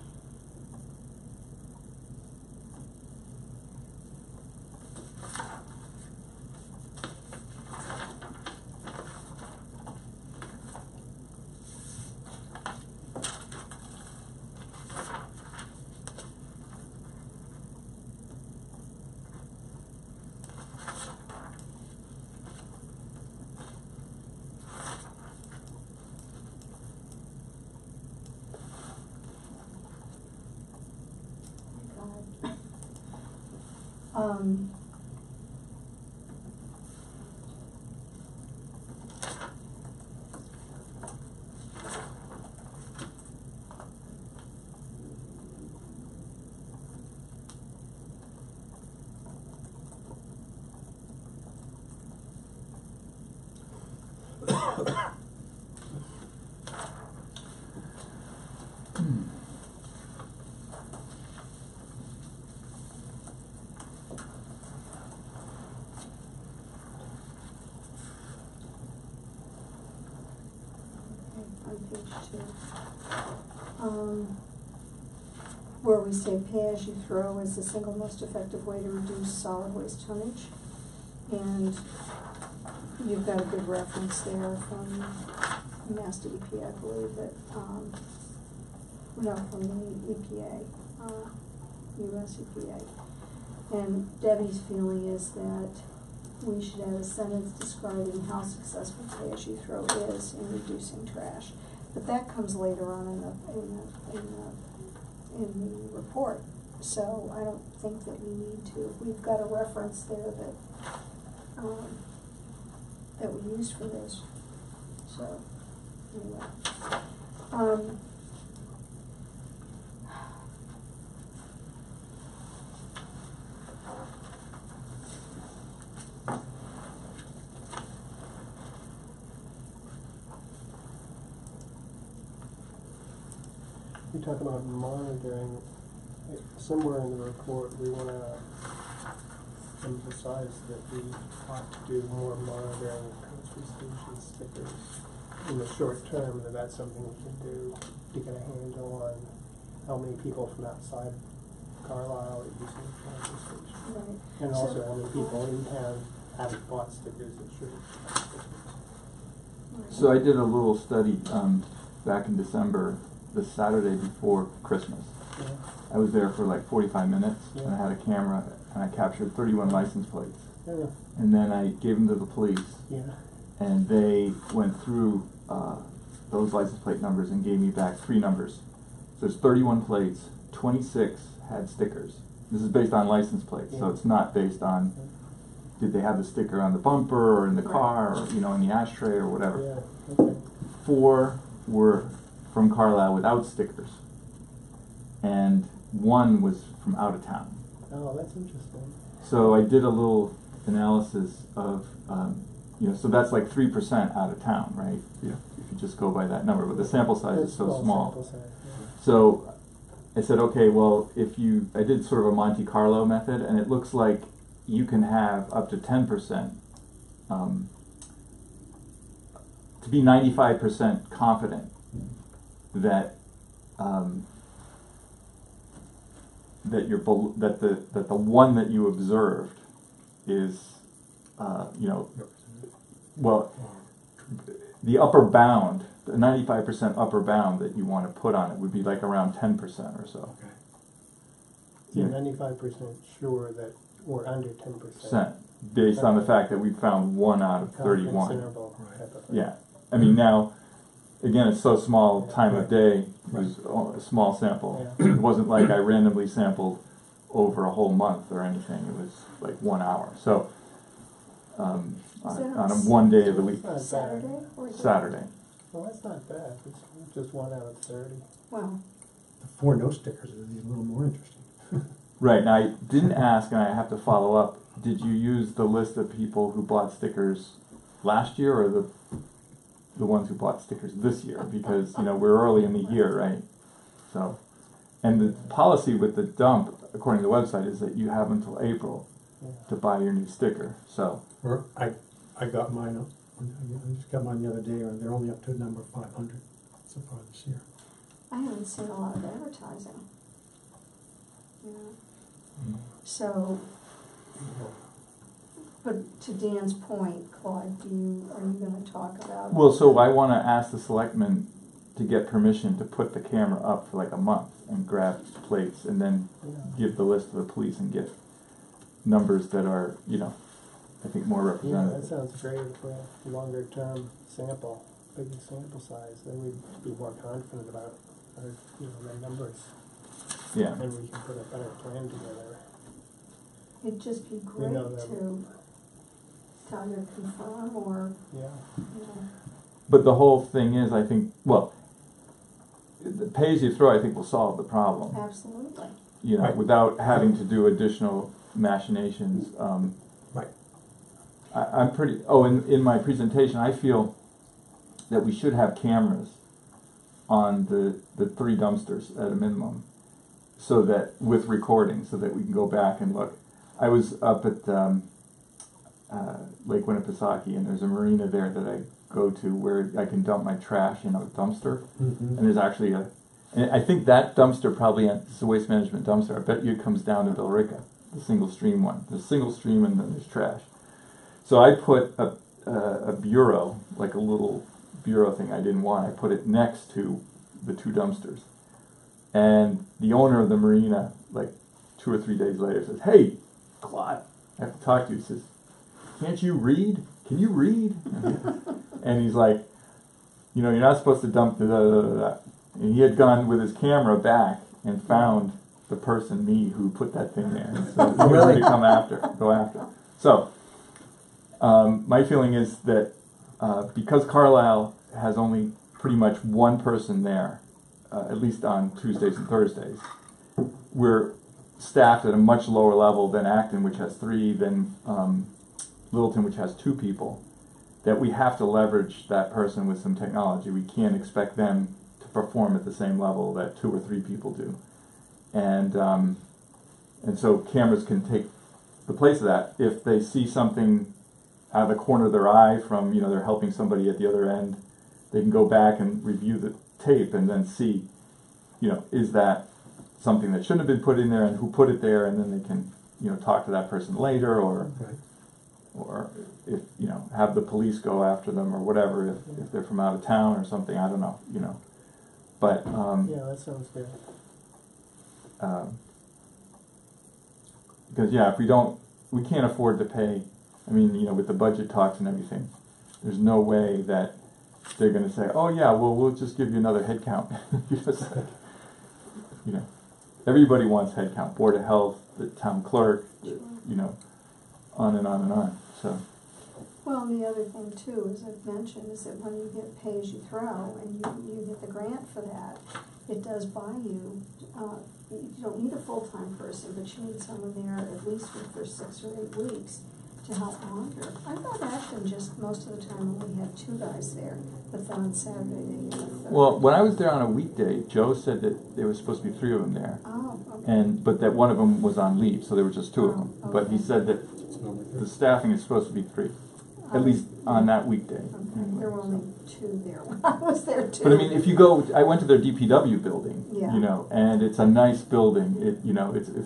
Um, on page 2. Where we say pay as you throw is the single most effective way to reduce solid waste tonnage. And you've got a good reference there from Mass DEP, I believe, that, no, from the EPA, US EPA. And Debbie's feeling is that we should add a sentence describing how successful pay as you throw is in reducing trash. But that comes later on in the report. So I don't think that we need to. We've got a reference there that we use for this. So anyway. We talk about monitoring. Somewhere in the report, we want to emphasize that we ought to do more monitoring of transfer station stickers in the short term, and that's something we can do to get a handle on how many people from outside Carlisle are using the transfer station. Right. And also how many people in town have bought stickers that should have stickers. So I did a little study back in December, the Saturday before Christmas. Yeah. I was there for like 45 minutes, and I Yeah. had a camera, and I captured 31 license plates. Yeah. And then I gave them to the police, Yeah. and they went through those license plate numbers and gave me back 3 numbers. So there's 31 plates, 26 had stickers. This is based on license plates, so Yeah. it's not based on did they have the sticker on the bumper or in the Right. car or in the ashtray or whatever. Yeah. Okay. 4 were from Carlisle without stickers, and 1 was from out of town. Oh, that's interesting. So I did a little analysis of, so that's like 3% out of town, right? If you just go by that number, but the sample size is so small. Sample size, yeah. So I said, okay, well, I did sort of a Monte Carlo method, and it looks like you can have up to 10%, to be 95% confident that that the one that you observed is well, the upper bound, the 95% upper bound that you want to put on it would be like around 10% or so. Okay. You're 95% sure that we're under 10%. Based on the fact that we found 1 out of 31. Confidence interval type of thing. Yeah, I mean now, again, it's so small, time of day, it was a small sample. Yeah. It wasn't like I randomly sampled over a whole month or anything. It was like 1 hour. So on a one day of the week. That's not Saturday? bad. Or Saturday. Well, that's not bad. It's just 1 out of 30. Well, The 4 no stickers is a little more interesting. Right, now I didn't ask, and I have to follow up, did you use the list of people who bought stickers last year, or the ones who bought stickers this year? Because, we're early in the year, right? So, and the policy with the dump, according to the website, is that you have until April Yeah. to buy your new sticker. So, Or I got mine up. I just got mine the other day, and they're only up to a number 500 so far this year. I haven't seen a lot of advertising. Yeah. Mm. So, but to Dan's point, Claude, are you gonna talk about? Well, so I want to ask the selectmen to get permission to put the camera up for like a month and grab plates and then give the list to the police and get numbers that are, you know, I think more Yeah, representative. that sounds great for a longer term sample, bigger sample size, then we'd be more confident about our, the numbers. Yeah. And we can put a better plan together. It'd just be great know them. to either confirm or, Yeah. But the whole thing is, I think, well, the pay as you throw, I think, will solve the problem. absolutely. You know, Right. without having to do additional machinations. Right. I'm pretty. Oh, in my presentation, I feel that we should have cameras on the 3 dumpsters at a minimum, so that with recording, so that we can go back and look. I was up at Lake Winnipesaukee, and there's a marina there that I go to where I can dump my trash in a dumpster, Mm-hmm. and there's actually and I think that dumpster probably, it's a waste management dumpster, I bet you it comes down to Billerica, the single stream one. There's single stream and then there's trash. So I put a bureau, like a little bureau thing I didn't want, I put it next to the 2 dumpsters. And the owner of the marina, like 2 or 3 days later, says, "Hey, Claude, I have to talk to you." He says, "Can't you read? Can you read?" And he's like, "You're not supposed to dump the da-da-da-da." And he had gone with his camera back and found the person, me, who put that thing there. So he was going to go after. So my feeling is that because Carlisle has only pretty much 1 person there, at least on Tuesdays and Thursdays, we're staffed at a much lower level than Acton, which has 3, than Littleton, which has 2 people, that we have to leverage that person with some technology. We can't expect them to perform at the same level that 2 or 3 people do. And so cameras can take the place of that. If they see something out of the corner of their eye from, they're helping somebody at the other end, they can go back and review the tape and then see, is that something that shouldn't have been put in there and who put it there, and then they can, talk to that person later, or if, have the police go after them or whatever, if they're from out of town or something, I don't know, But, Yeah, that sounds good. Because, if we can't afford to pay, with the budget talks and everything, there's no way that they're going to say, "Oh yeah, well, we'll just give you another head count." Everybody wants head count. Board of Health, the town clerk, on and on and on. So. Well, and the other thing too, as I've mentioned, is that when you get pay as you throw and you get the grant for that, it does buy you, you don't need a full-time person, but you need someone there at least for 6 or 8 weeks to help monitor. I thought Acton just most of the time only had 2 guys there, but then on Saturday they had a third. Well, when I was there on a weekday, Joe said that there was supposed to be 3 of them there. Oh, okay. But that one of them was on leave, so there were just 2 of them. Oh, But he okay. said that the staffing is supposed to be 3, at least on that weekday. Okay. Anyway, There were so. only 2 there when I was there too. But if you go, I went to their DPW building, Yeah. and it's a nice building. It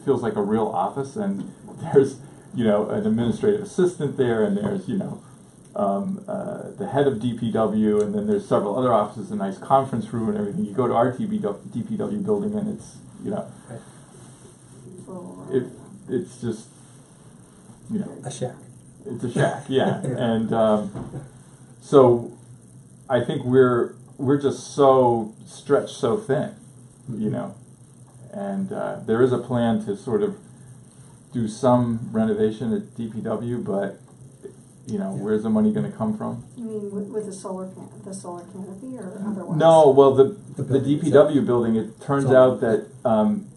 feels like a real office, and there's, an administrative assistant there, and there's, the head of DPW, and then there's several other offices, a nice conference room and everything. You go to our DPW building, and it's, it's just, A shack. it's a shack, yeah. And so I think we're just so stretched so thin, and there is a plan to sort of do some renovation at DPW, but where's the money going to come from? You mean with the solar canopy or otherwise? No, well, the building DPW itself. building, it turns It's all- out that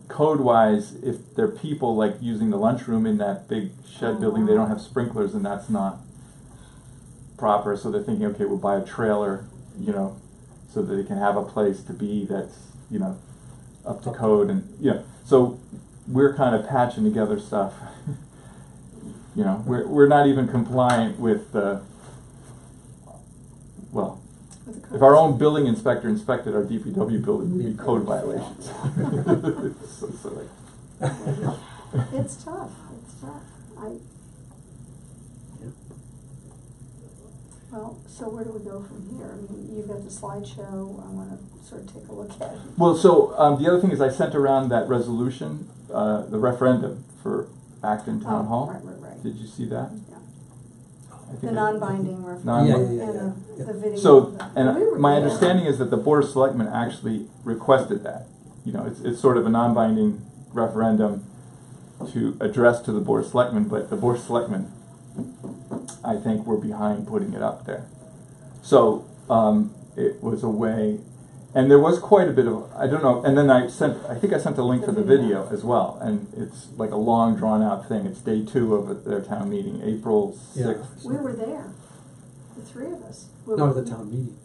code-wise, if there are people like using the lunchroom in that big shed Oh, building, they wow. don't have sprinklers, and that's not proper. So they're thinking, okay, we'll buy a trailer, so that they can have a place to be that's, up to code, and so we're kind of patching together stuff. We're not even compliant with the. Well, if our own building inspector inspected our DPW building, we'd be code violations. So silly. It's tough, Well, so where do we go from here? I mean, you've got the slideshow, I wanna sort of take a look at it. Well, so the other thing is I sent around that resolution, the referendum for Acton Town Hall. Right. Did you see that? Yeah. I think The it- non-binding referendum Yeah. and the video. So, We and were my there. understanding is that the Board of Selectmen actually requested that. You know, it's sort of a non-binding referendum to address to the Board of Selectmen, but the Board of Selectmen, I think, were behind putting it up there. So, it was a way, and there was quite a bit of, I don't know, and then I think I sent a link for the video as well, and it's like a long drawn out thing. It's day 2 of their town meeting, April 6th. We were there, the three of us. No, the town meeting.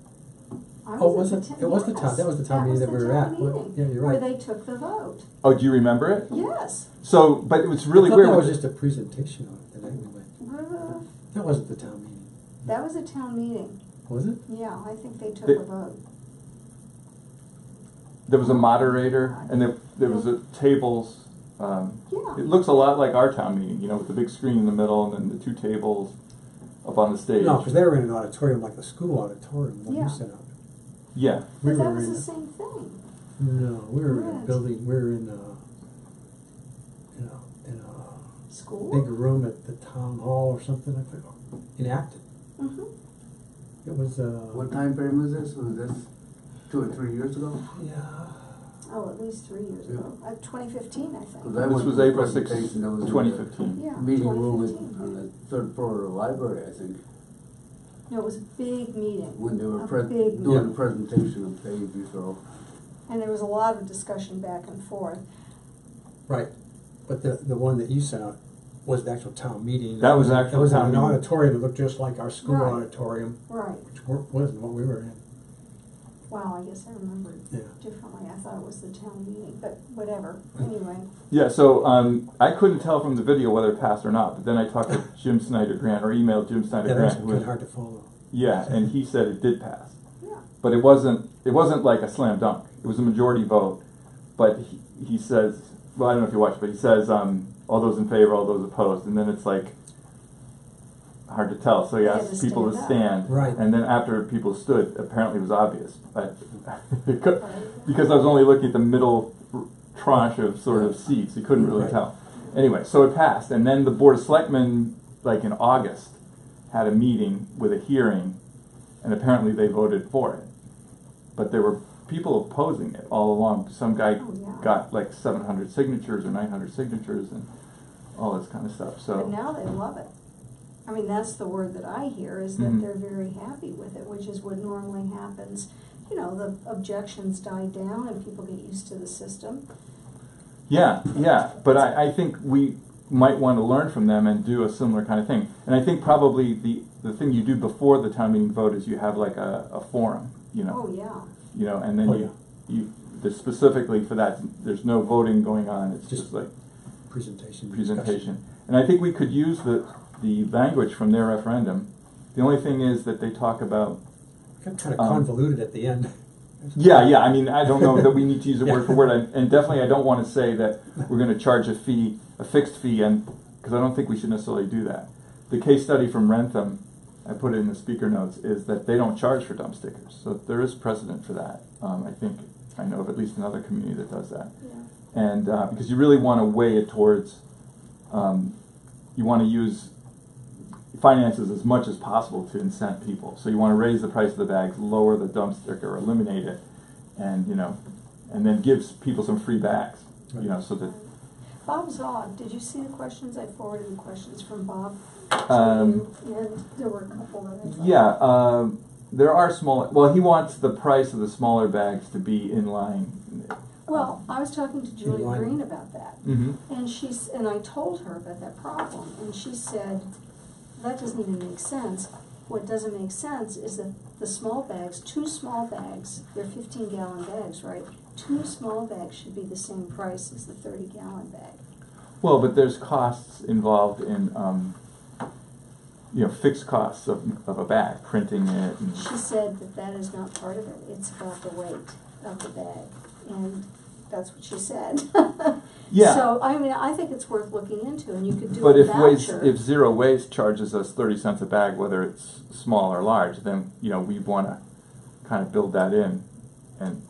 I Oh, was was at it? the It was the town. That was the town meeting that we were at. Yeah, you're right. Where they took the vote. Oh, do you remember it? Yes. So, but it was really I thought weird. that was just a presentation on it the night we went. That wasn't the town meeting. That was a town meeting. Was it? Yeah, I think they took The- a vote. There was a moderator, and there was a tables. Yeah. It looks a lot like our town meeting, you know, with the big screen in the middle and then the 2 tables up on the stage. No, because they were in an auditorium like the school auditorium when Yeah. you set up. Yeah. We But that were was in the a- same thing. No, we were in a Right. building. We were in a School? big room at the town hall or something. I forget. In Acton. Mm-hmm. It was. What time frame was this? Was this 2 or 3 years ago? Yeah. Oh, at least 3 years ago. 2015, I think. Because I This went was to the April 6th, presentation that was in the 2015. Yeah, meeting room 2015. on the 3rd floor of the library, I think, No, it was a big meeting. when they were A big doing meeting. the presentation of Page Bistro. And there was a lot of discussion back and forth. Right. But the one that you sent out was the actual town meeting. That was It actual was in town an meeting. auditorium that looked just like our school Right. auditorium, Right. which wasn't what we were in. Wow, I guess I remember it Yeah. differently. I thought it was the town meeting, but whatever. Anyway. Yeah, so I couldn't tell from the video whether it passed or not, but then I talked to Jim Snyder Grant, or emailed Jim Snyder Yeah, that was Grant, kind of hard to follow. yeah, and he said it did pass. Yeah. But it wasn't like a slam dunk. It was a majority vote, but he says, well, I don't know if you watched, but he says, all those in favor, all those opposed, and then it's like hard to tell. So he They had asked to people to stand up. stand, Right. and then after people stood, apparently it was obvious. Because I was only looking at the middle tranche of sort of seats, you couldn't really Right. tell. Anyway, so it passed, and then the Board of Selectmen, like in August, had a meeting with a hearing, and apparently they voted for it. But there were people opposing it all along. Some guy Oh, yeah. got like 700 signatures or 900 signatures and all this kind of stuff. So But now they love it. I mean, that's the word that I hear, is that Mhm. they're very happy with it, which is what normally happens. You know, the objections die down and people get used to the system. yeah, but I think we might want to learn from them and do a similar kind of thing. And I think probably the thing you do before the town meeting vote is you have like a forum, you know. Oh, yeah. You know, and then Oh, you specifically for that, there's no voting going on. It's just like Presentation. presentation. And I think we could use the language from their referendum. The only thing is that they talk about. Got kind of convoluted at the end. Yeah. I mean, I don't know that we need to use it word for word, and definitely I don't want to say that we're going to charge a fixed fee, and because I don't think we should necessarily do that. The case study from Rentham, I put it in the speaker notes, is that they don't charge for dump stickers, so there is precedent for that. I think I know of at least another community that does that, Yeah. and because you really want to weigh it towards, you want to use finances as much as possible to incent people. So you want to raise the price of the bags, lower the dump sticker, eliminate it, and and then gives people some free bags. So that. Bob Zog, did you see the questions? I forwarded the questions from Bob. Um, And there were a couple that I thought. Yeah, there are small. Well, he wants the price of the smaller bags to be in line. Well, I was talking to Julie line. Green about that. Mm-hmm. And I told her about that problem, and she said, that doesn't even make sense. What doesn't make sense is that the small bags, 2 small bags, they're 15-gallon bags, right? 2 small bags should be the same price as the 30-gallon bag. Well, but there's costs involved in, fixed costs of a bag, printing it. And She said that that is not part of it, it's about the weight of the bag, and that's what she said. Yeah. So, I mean, I think it's worth looking into, and you could do But a if Zero Waste charges us 30 cents a bag, whether it's small or large, then we want to kind of build that in, and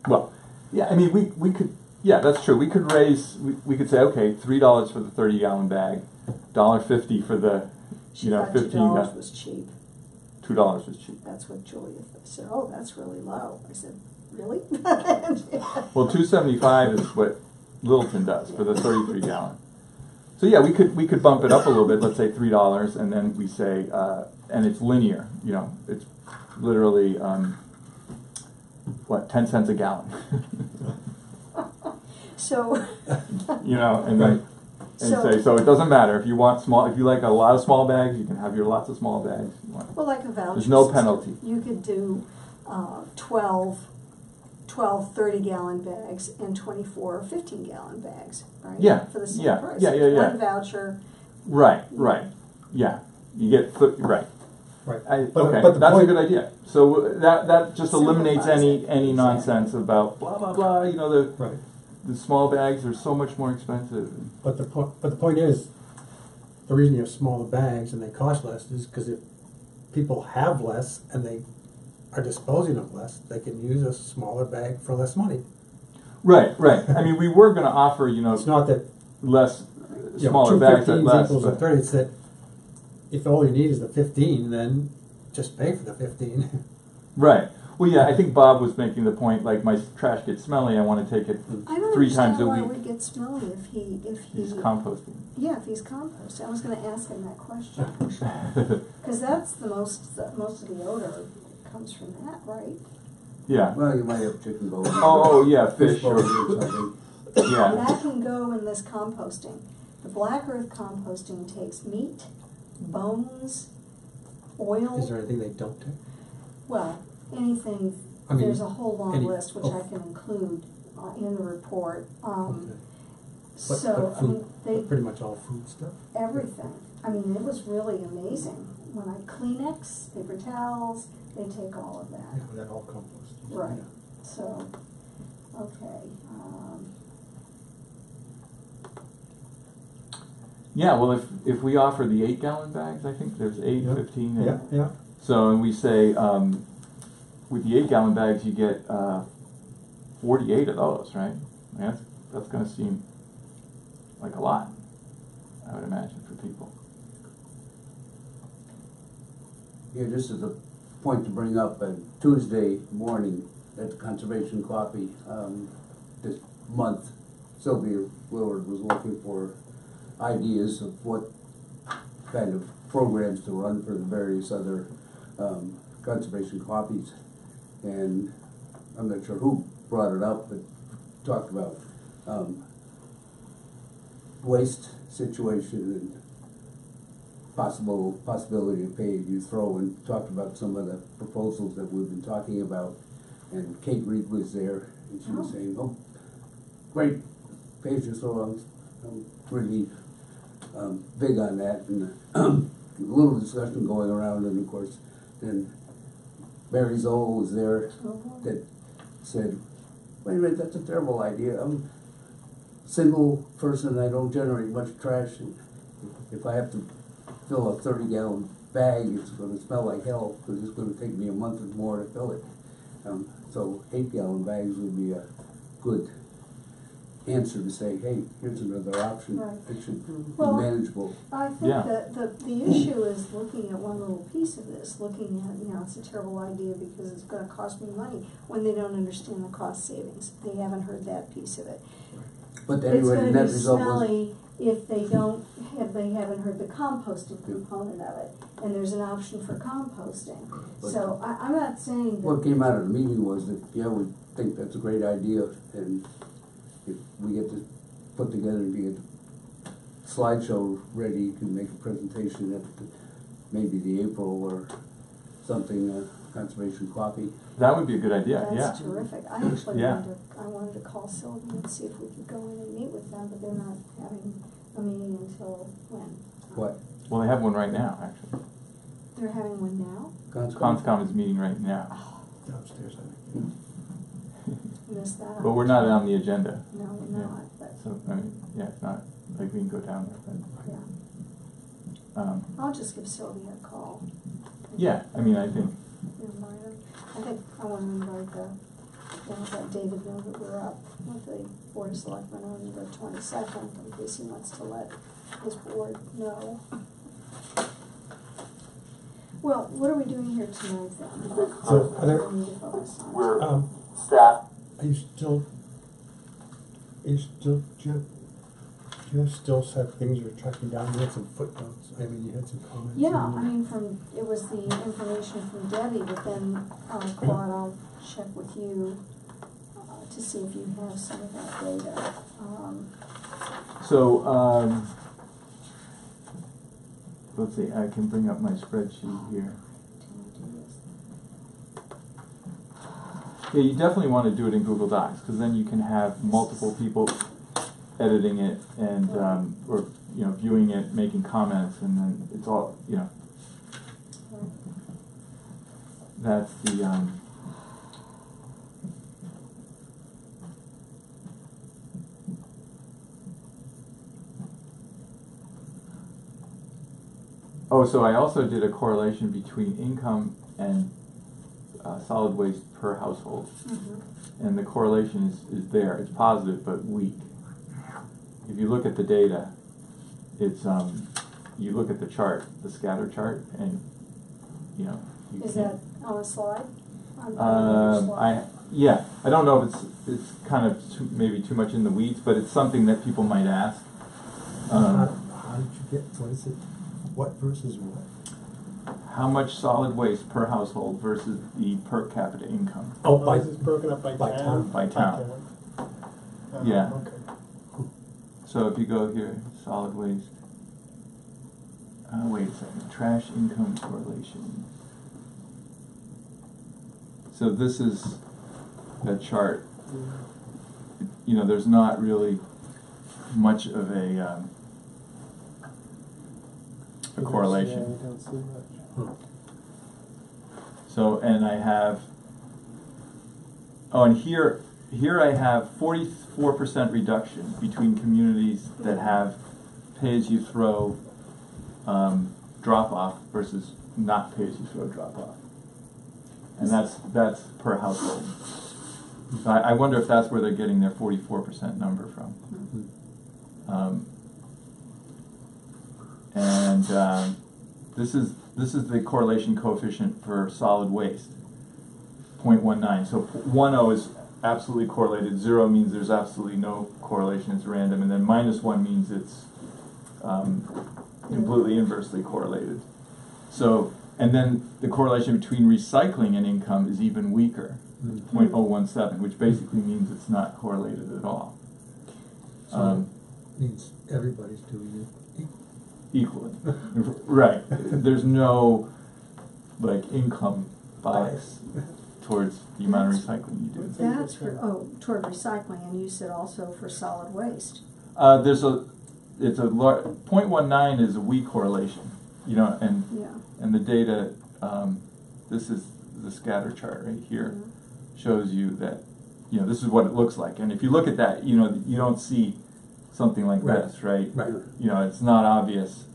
I mean we could, that's true. We could raise, we could say, okay, $3 for the 30-gallon bag, $1.50 for the She thought 15 $2 was cheap. $2 was cheap. That's what Julia said. Oh, that's really low. I said, really? Well, $2.75 is what Littleton does for the 33-gallon. So yeah, we could bump it up a little bit. Let's say $3, and then we say, and it's linear. It's literally 10 cents a gallon. So. And then So- say, so it doesn't matter if you want if you like a lot of small bags, you can have your lots of small bags. Well, like a voucher There's no system. penalty. You could do 12 30-gallon bags and 24 15-gallon bags, right? Yeah, For the same yeah, price. yeah, yeah, yeah. One voucher. Right, yeah. You get right. Right. Okay, But the that's point, a good idea. So that just eliminates Simplifies it. any nonsense about blah blah blah. Right. The small bags are so much more expensive. But the point is, the reason you have smaller bags and they cost less is because if people have less and they are disposing of less, they can use a smaller bag for less money. Right. I mean, we were going to offer It's not that less smaller two bags at 15s less. equals a But 30. It's that if all you need is the 15, then just pay for the 15. right. Well, yeah, I think Bob was making the point. Like, my trash gets smelly. I want to take it I don't 3 times a understand why it week. would get smelly if He's composting. Yeah, if he's composting. I was going to ask him that question, because that's most of the odor comes from that, right? Yeah. Well, you might have chicken bones. Oh, yeah, fish bones or or something. yeah. That can go in this composting. The Black Earth composting takes meat, bones, oil. Is there anything they don't take? Well, anything. I mean, there's a whole long any- list which I can include in the report. Okay. So I mean, they pretty much all food stuff. everything. I mean, it was really amazing. When Kleenex, paper towels, they take all of that. Yeah, that all compost. Right. Yeah. So, okay. Yeah, well, if we offer the 8-gallon bags, I think there's 8, Yeah. 15, and Yeah. so, and we say with the 8-gallon bags you get 48 of those, right? I mean, that's going to seem like a lot, I would imagine, for people. Yeah, just as a point to bring up, Tuesday morning at the Conservation Coffee this month, Sylvia Willard was looking for ideas of what kind of programs to run for the various other conservation coffees. And I'm not sure who brought it up, but talked about waste situation and possibility of pay as you throw, and talked about some of the proposals that we've been talking about. And Kate Reed was there, and she was saying, "Oh, great, pay as you throw." I'm really big on that, and a little discussion going around, and of course, then Mary Zoll was there that said, "Wait a minute, that's a terrible idea. I'm a single person, I don't generate much trash, and if I have to fill a 30-gallon bag, it's going to smell like hell, because it's going to take me a month or more to fill it." So 8-gallon bags would be a good answer to say, hey, here's another option. Right. It should be Well, manageable. I think Yeah. that the issue is looking at one little piece of this, looking at, it's a terrible idea because it's going to cost me money, when they don't understand the cost savings. They haven't heard that piece of it. But It's anyway, going the to net be result was, smelly if they haven't heard the composting component of it, and there's an option for composting. So I'm not saying that. what came out of the meeting was that, yeah, we think that's a great idea, and if we get to put together, if you get the slideshow ready, you can make a presentation at maybe the April or something, conservation coffee. That would be a good idea. That's Yeah. terrific. I actually Yeah. wanted to call Sylvia and see if we could go in and meet with them, but they're not having a meeting until when? What? Well, they have one right now, actually. They're having one now? Conscom is meeting right now. Downstairs, I think. Missed that. But we're not on the agenda. No, we're Yeah. not, but, So, I mean, yeah, it's not, like, we can go down there, yeah. but, I'll just give Sylvia a call. yeah, I mean, I think, Invite her. I think I want to invite let David know that we're up with the Board of Selectmen on the 22nd, in case he wants to let his board know. Well, what are we doing here tonight then? So, are there, What do we need to focus on? We're staff. are you still, do you have still set things you're tracking down? You had some footnotes, I mean, you had some comments. Yeah, in I there. mean, it was the information from Debbie, but then, Claude, I'll check with you to see if you have some of that data. so, let's see, I can bring up my spreadsheet here. Yeah, you definitely want to do it in Google Docs, because then you can have multiple people editing it and, or, you know, viewing it, making comments, and then it's all, you know, that's the, oh, so I also did a correlation between income and solid waste per household. Mm-hmm. And the correlation is there. It's positive, but weak. If you look at the data, it's, you look at the chart, the scatter chart, and, you know. You Is can't- that on a slide? On your slide? Yeah, I don't know if it's kind of maybe too much in the weeds, but it's something that people might ask. How did you get, what is it, what versus what? How much solid waste per household versus the per capita income? Oh, This is broken up by town? By town. Yeah. Okay. So if you go here, solid waste. Wait a second. Trash income correlation. So this is a chart. You know, there's not really much of a correlation. Yeah, you don't see much. So, and I have, oh, and here I have 44% reduction between communities that have pay-as-you-throw drop-off versus not pay-as-you-throw drop-off. And that's per household. So I wonder if that's where they're getting their 44% number from. And this is the correlation coefficient for solid waste, 0.19. So 10 is absolutely correlated. 0 means there's absolutely no correlation; it's random. And then -1 means it's completely inversely correlated. So, and then the correlation between recycling and income is even weaker, 0.017, which basically means it's not correlated at all. So means everybody's doing it Equally. Right. There's no, like, income bias towards the amount of recycling you do. That's for, toward recycling, and you said also for solid waste. It's a 0.19 is a weak correlation, you know, and Yeah. and the data, this is the scatter chart right here, shows you that, you know, this is what it looks like. And if you look at that, you know, you don't see something like Right. this, right? Right. You know, it's not obvious.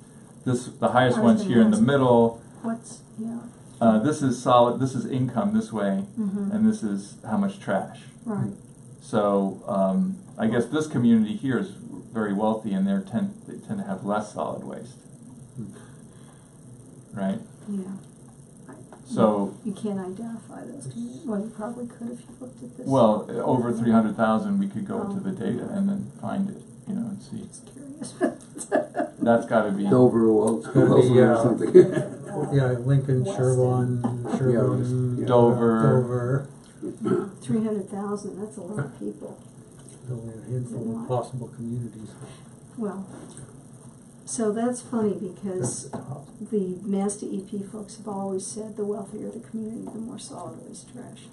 The highest I was one's gonna here in the ask. middle. What's, yeah, This is solid. This is income this way, Mhm. and this is how much trash. right. So I guess this community here is very wealthy, and they tend to have less solid waste, right? Yeah. So You can't identify those communities. Well, you probably could if you looked at this. well, over 300,000, we could go Oh. into the data and then find it, you know, and see. Just curious. That's got to be. Dover, Could be, or something. Yeah, Lincoln, Sherwin, Yeah, Dover. 300,000, that's a lot of people. Only a handful of possible communities. Well, so that's funny That's because the top. the Mass DEP folks have always said the wealthier the community, the more solid waste trash.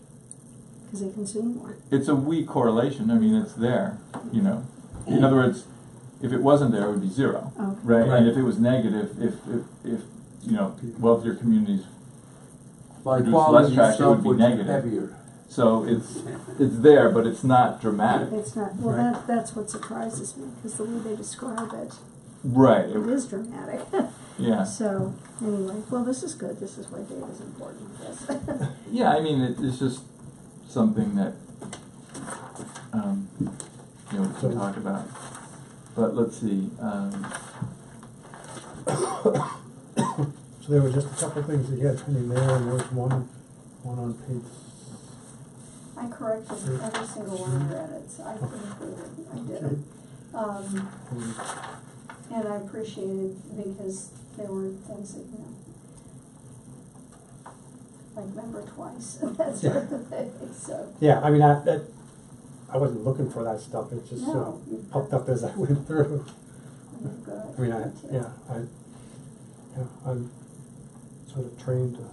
Because they consume more. It's a weak correlation. I mean, it's there, you know. In other words, If it wasn't there, it would be zero, Okay. right? Right. And if it was negative, if you know, wealthier communities, By Produce quality less trash, it itself would be would negative. heavier. so it's there, but it's not dramatic. It's not, well, Right. that's what surprises me, because the way they describe it, Right. it is dramatic. Yeah. So, anyway, well, this is good, this is why data is important, yes. Yeah, I mean, it's just something that, you know, we can talk about. But let's see, So there were just a couple of things that you had pending there, and there was one on page. I corrected every single one of your edits, I included, I did. And I appreciated, because there were things that, you know, like remember twice, and that sort of thing, so. Yeah, I mean, I wasn't looking for that stuff, it just sort No, of you- popped up as I went through. Good. I mean, Me too. I'm sort of trained to,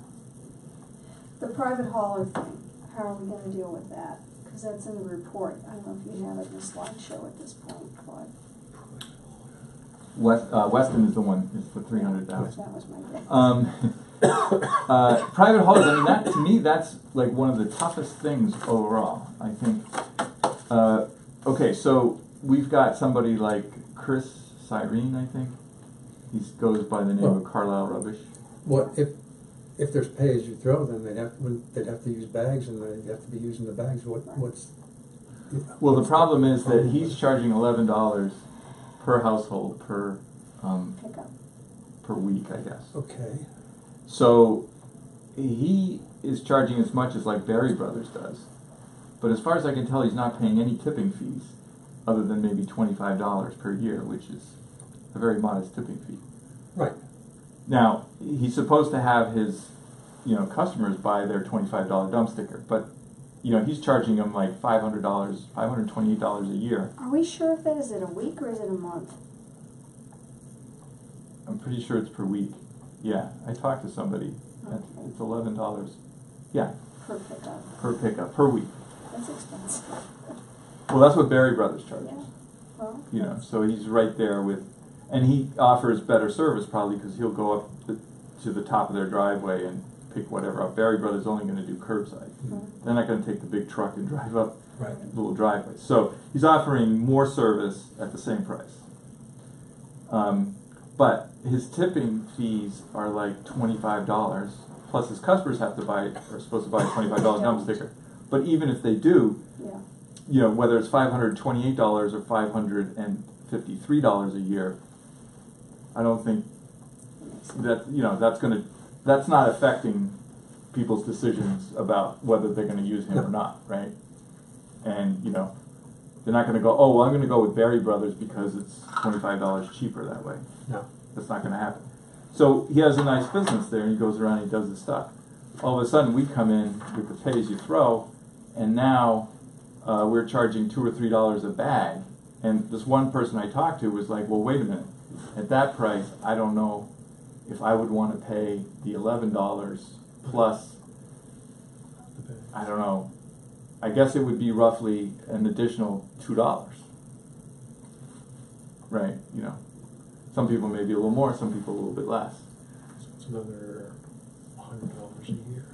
The private hauler thing, how are we gonna deal with that? Because that's in the report, I don't know if you have it in the slideshow at this point, Claude. Weston is the one, it's the 300,000. That was my guess. Private haulers, I mean, that, to me, that's like one of the toughest things overall, I think. Okay, so we've got somebody like Chris Cyrene, I think. He goes by the name of Carlisle Rubbish. what, if there's pay as you throw, then they'd have to use bags, and they'd have to be using the bags, what's? Well, the problem is that he's charging $11 per household per Pickup. per week, I guess. Okay, So he is charging as much as like Berry Brothers does, but as far as I can tell, he's not paying any tipping fees, other than maybe $25 per year, which is a very modest tipping fee. right, Now he's supposed to have his, you know, customers buy their $25 dump sticker, but you know he's charging them like $500, $528 a year. Are we sure of that? Is it a week or is it a month? I'm pretty sure it's per week. Yeah, I talked to somebody. Okay. It's $11. Yeah, Per pickup. per pickup per week. That's expensive. Well, that's what Berry Brothers charges. Yeah. Well, You know, so he's right there with, and he offers better service probably because he'll go up to the top of their driveway and pick whatever up. Berry Brothers only going to do curbside. They're not going to take the big truck and drive up right. little driveways. So he's offering more service at the same price. But his tipping fees are like $25. Plus his customers have to buy, are supposed to buy a $25 dump sticker. But even if they do, yeah. you know, whether it's $528 or $553 a year, I don't think that, you know, that's not affecting people's decisions about whether they're gonna use him or not, right? And, you know, they're not gonna go, oh, well, I'm gonna go with Berry Brothers because it's $25 cheaper that way. No, That's not gonna happen. So he has a nice business there, and he goes around and he does his stuff. All of a sudden, we come in with the pay-as-you-throw, and now we're charging $2 or $3 a bag. And this one person I talked to was like, well, wait a minute. At that price, I don't know if I would want to pay the $11 plus, I don't know, I guess it would be roughly an additional $2. Right, you know. Some people may be a little more, some people a little bit less. so it's another $100 a year.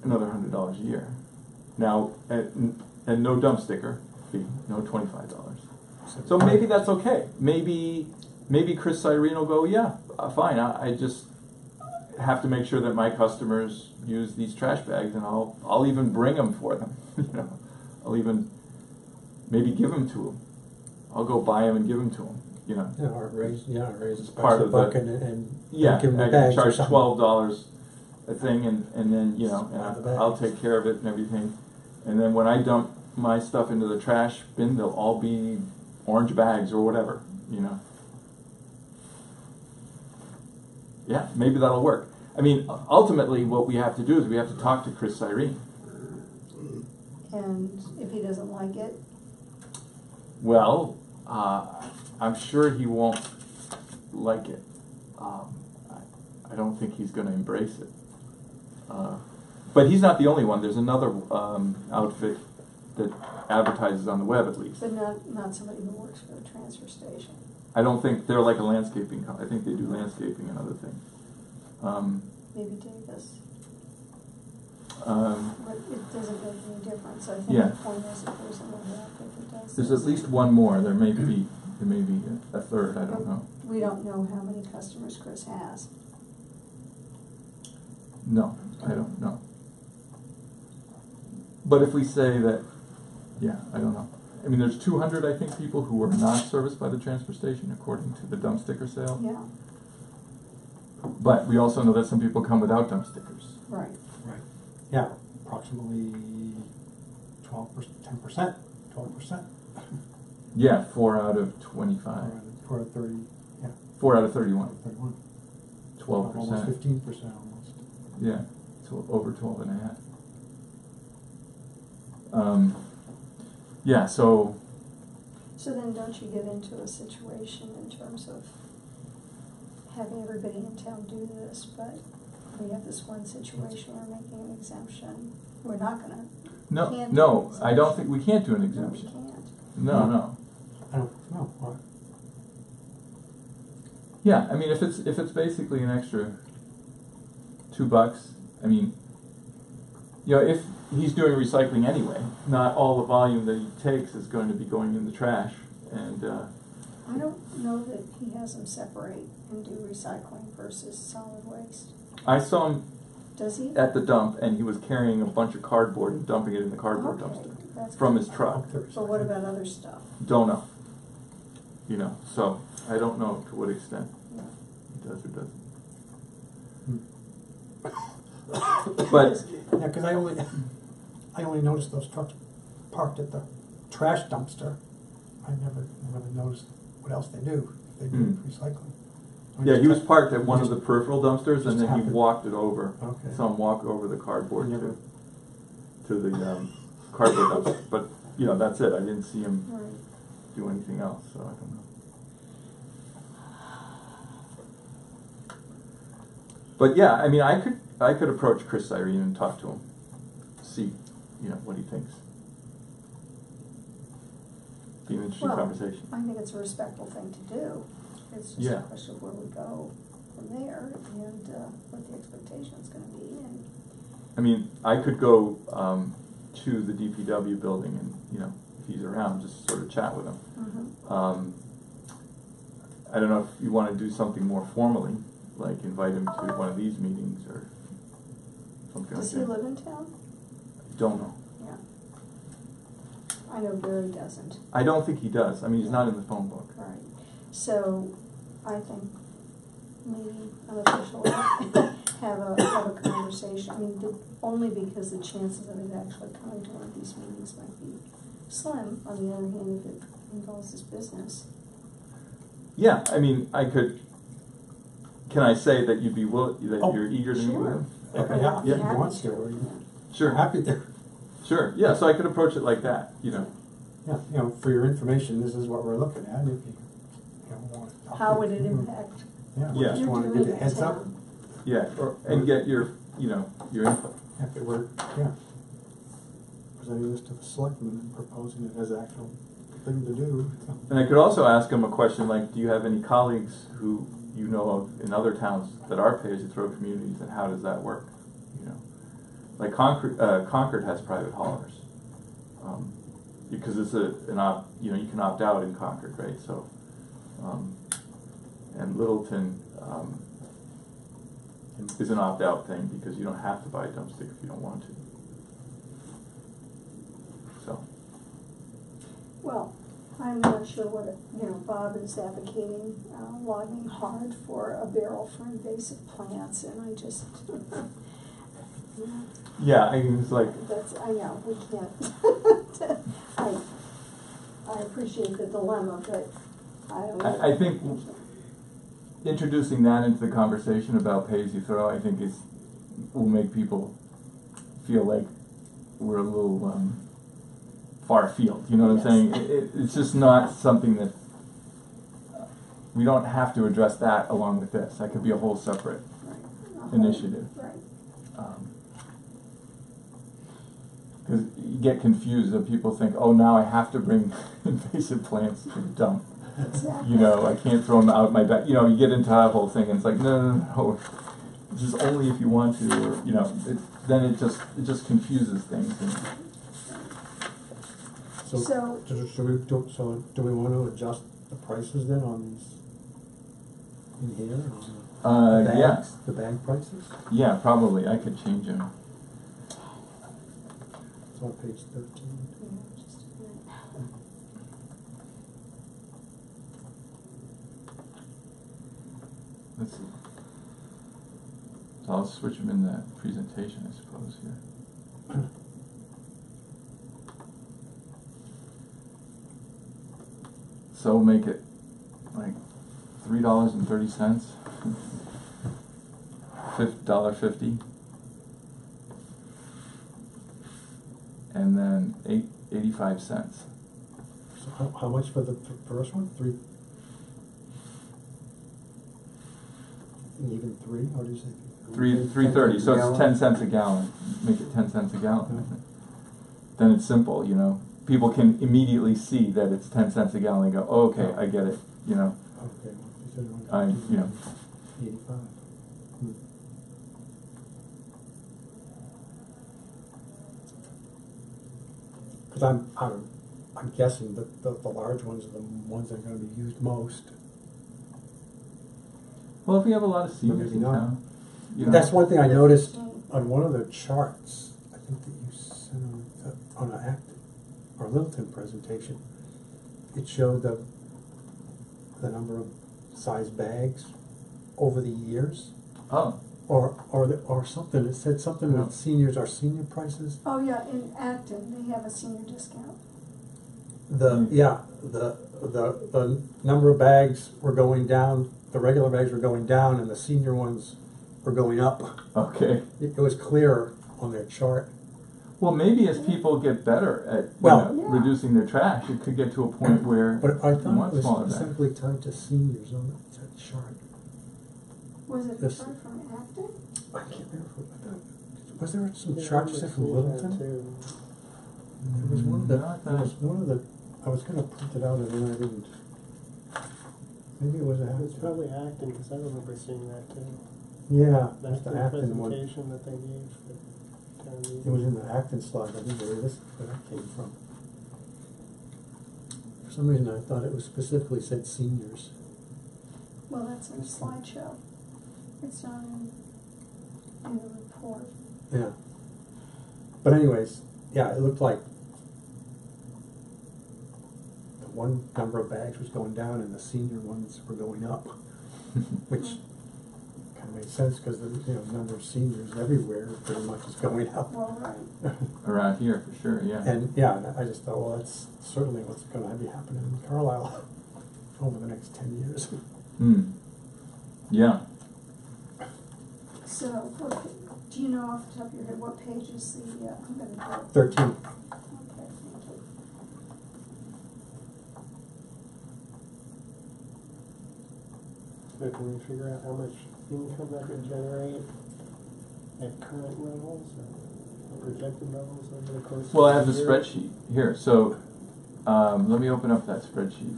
Another $100 a year. Now, and no dump sticker fee, no $25. So maybe that's okay. Maybe Chris Cyrene will go, yeah, fine. I just have to make sure that my customers use these trash bags, and I'll even bring them for them. You know, I'll even maybe give them to them. I'll go buy them and give them to them. You know. Yeah, or raise the Part price a of buck the- and Yeah, give them I the can bags or charge something. $12 a thing, and then you know, Buy the and bags. I'll take care of it and everything. And then when I dump my stuff into the trash bin, they'll all be orange bags or whatever. You know. Yeah, maybe that'll work. I mean, ultimately, what we have to do is we have to talk to Chris Cyrene. And if he doesn't like it, Well, I'm sure he won't like it. I don't think he's going to embrace it. But he's not the only one. There's another outfit that advertises on the web at least. But not somebody who works for the transfer station. I don't think they're like a landscaping I think they do landscaping and other things. Maybe Davis. Um, But it doesn't make any difference. I think Yeah. the point is if there's another outfit that does there's this. at least one more. There may be a third. I don't know. We don't know how many customers Chris has. No, I don't know. But if we say that, yeah, I don't know. I mean, there's 200, I think, people who are not serviced by the transfer station, according to the dump sticker sale. Yeah, But we also know that some people come without dump stickers. right. Right. Yeah, approximately 10%, 12%. Yeah, 4 out of 25. For 30, yeah, 4 out of 31. 31. 12%. Almost 15% almost. Yeah, so over 12 and a half. Yeah, so So then don't you get into a situation in terms of having everybody in town do this, but we have this one situation, we're making an exemption. We're not gonna. no, Can't do no, an I don't think we can't do an No, we exemption. can't. No. I don't know. What? Yeah, I mean, if it's basically an extra $2, I mean, you know, if he's doing recycling anyway, not all the volume that he takes is going to be going in the trash, and I don't know that he has them separate and do recycling versus solid waste. I saw him Does he? at the dump, and he was carrying a bunch of cardboard and dumping it in the cardboard Okay, dumpster that's from good. his truck. But what about other stuff? Don't know. You know, so I don't know to what extent Yeah. he does or doesn't. Hmm. But Yeah, because I only noticed those trucks parked at the trash dumpster. I never really noticed what else they do. If they do recycling. yeah, he was parked at one of the peripheral dumpsters, just and then he happened. walked it over. Okay. Saw him walk over the cardboard Never- to the cardboard dumpster. But you know, that's it. I didn't see him Right. do anything else, so I don't know. But yeah, I mean, I could approach Chris Cyrene and talk to him, see, you know, what he thinks. Be an interesting Well, conversation. I think it's a respectful thing to do. It's just Yeah. a question of where we go from there and what the expectation is going to be. And I mean, I could go to the DPW building and, you know, if he's around, just sort of chat with him. I don't know if you want to do something more formally, like invite him to one of these meetings or something does like he that. live in town? Don't know. Yeah. I know Gary doesn't. I don't think he does. I mean, he's not in the phone book. Right. So I think maybe unofficially have a conversation. I mean, only because the chances of it actually coming to one of these meetings might be slim. On the other hand, if it involves his business. Yeah, I mean, I could. Can I say that you'd be that you're eager to meet with him? Okay, I'd yeah, be if he happy wants to. to. Sure. Happy to. Sure. Yeah. So I could approach it like that. You know. Yeah, you know, for your information, this is what we're looking at. If you want to talk How to woid it him. impact? Yeah, we Yeah. just You're want to doing give you a it heads in up. town. Yeah. And get your your input. Yeah, if it were, yeah. Presenting this to the selectmen and proposing it as an actual thing to do. And I could also ask him a question like, do you have any colleagues who you know of in other towns that are pay-as-you-throw communities, and how does that work? You know, like Concord has private haulers, because it's you can opt out in Concord, right? So, and Littleton is an opt-out thing because you don't have to buy a dumpstick if you don't want to. So. Well, I'm not sure what, Bob is advocating, logging hard for a barrel for invasive plants, and I just, Yeah, I mean, it's like, I know, we can't. I appreciate the dilemma, but I don't know. I think introducing that into the conversation about pay-as-you-throw, I think will make people feel like we're a little far afield. You know what I'm saying? It's just not something that we don't have to address that along with this. That could be a whole separate Right. initiative. Right. Because you get confused and people think, oh, now I have to bring invasive plants to the dump. Exactly. You know, I can't throw them out my back. You know, you get into that whole thing and it's like, no. This is only if you want to, or, you know, then it just confuses things. And So- do we want to adjust the prices then on these in here? The yeah. bags, the bag prices? Yeah, probably. I could change them. It's on page 13. Yeah, just a minute. Let's see. So I'll switch them in the presentation, I suppose, here. So we'll make it like $3.30, $50, and then 85 cents. So how much for the first one? Three? And even three? Or do you say? $3.30. So it's 10 cents a gallon. Make it 10 cents a gallon. Then it's simple, you know. People can immediately see that it's 10 cents a gallon and go, oh, okay, I get it, you know. Okay. You know. 85. Because I'm guessing that the large ones are the ones that are going to be used most. Well, if we have a lot of seniors maybe in not. town, you know. That's one thing I noticed on one of the charts, I think that you sent on an Acton or Littleton presentation. It showed the number of size bags over the years, Oh, or something. It said something Yeah. with seniors or senior prices. Oh, yeah, in Acton, they have a senior discount. The number of bags were going down. The regular bags were going down, and the senior ones were going up. okay. It was clearer on their chart. Well, maybe as people get better at Well- Yeah. reducing their trash, it could get to a point where But I you thought want it was smaller bags. specifically tied to seniors on that chart. Was it This- from Acton? I can't remember. Was there some Yeah, chart you I said from remember seeing that Littleton? too. It was one of the. No, I thought- It was one of the. I was going to print it out and then I didn't. Maybe it was a. It's probably Acton, because I remember seeing that too. Yeah, That's that's the the Acton one. presentation that they gave for town meeting. It was in the Acton slide. I think where that came from. For some reason, I thought it was specifically said seniors. Well, that's in the slideshow. It's not in the report. Yeah. But anyways, yeah, it looked like the one number of bags was going down and the senior ones were going up, which kind of made sense because the number of seniors everywhere pretty much is going up. Well, right. Around here, for sure, yeah. And yeah, and I just thought, well, that's certainly what's going to be happening in Carlisle over the next 10 years. Yeah. So, do you know off the top of your head what page is the, I'm going to go. 13. Okay, thank you. So can we figure out how much income that could generate at current levels or projected levels over the course of Well, I have the year? spreadsheet here. So let me open up that spreadsheet.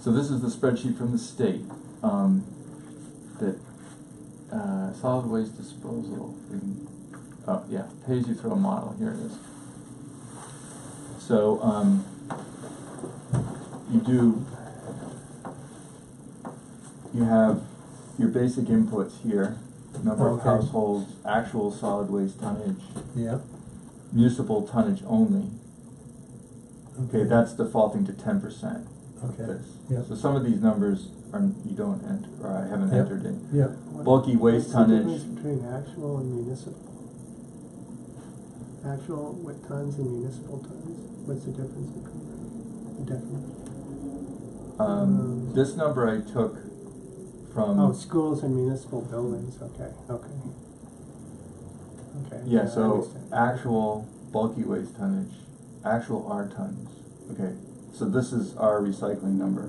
So this is the spreadsheet from the state that solid waste disposal. Oh yeah, pay-as-you-throw model. Here it is. So you have your basic inputs here: number of Okay. households, actual solid waste tonnage, Yeah. municipal tonnage only. Okay, that's defaulting to 10%. Okay. This. Yeah. So some of these numbers you don't enter, or I haven't Yep. entered in. Yeah. Bulky waste What's the difference tonnage. between actual and municipal? Actual tons and municipal tons? What's the difference between them? The definition? This number I took from. Oh, schools and municipal buildings, okay. Yeah, I so understand. actual bulky waste tonnage, actual R tons. Okay, so this is our recycling number.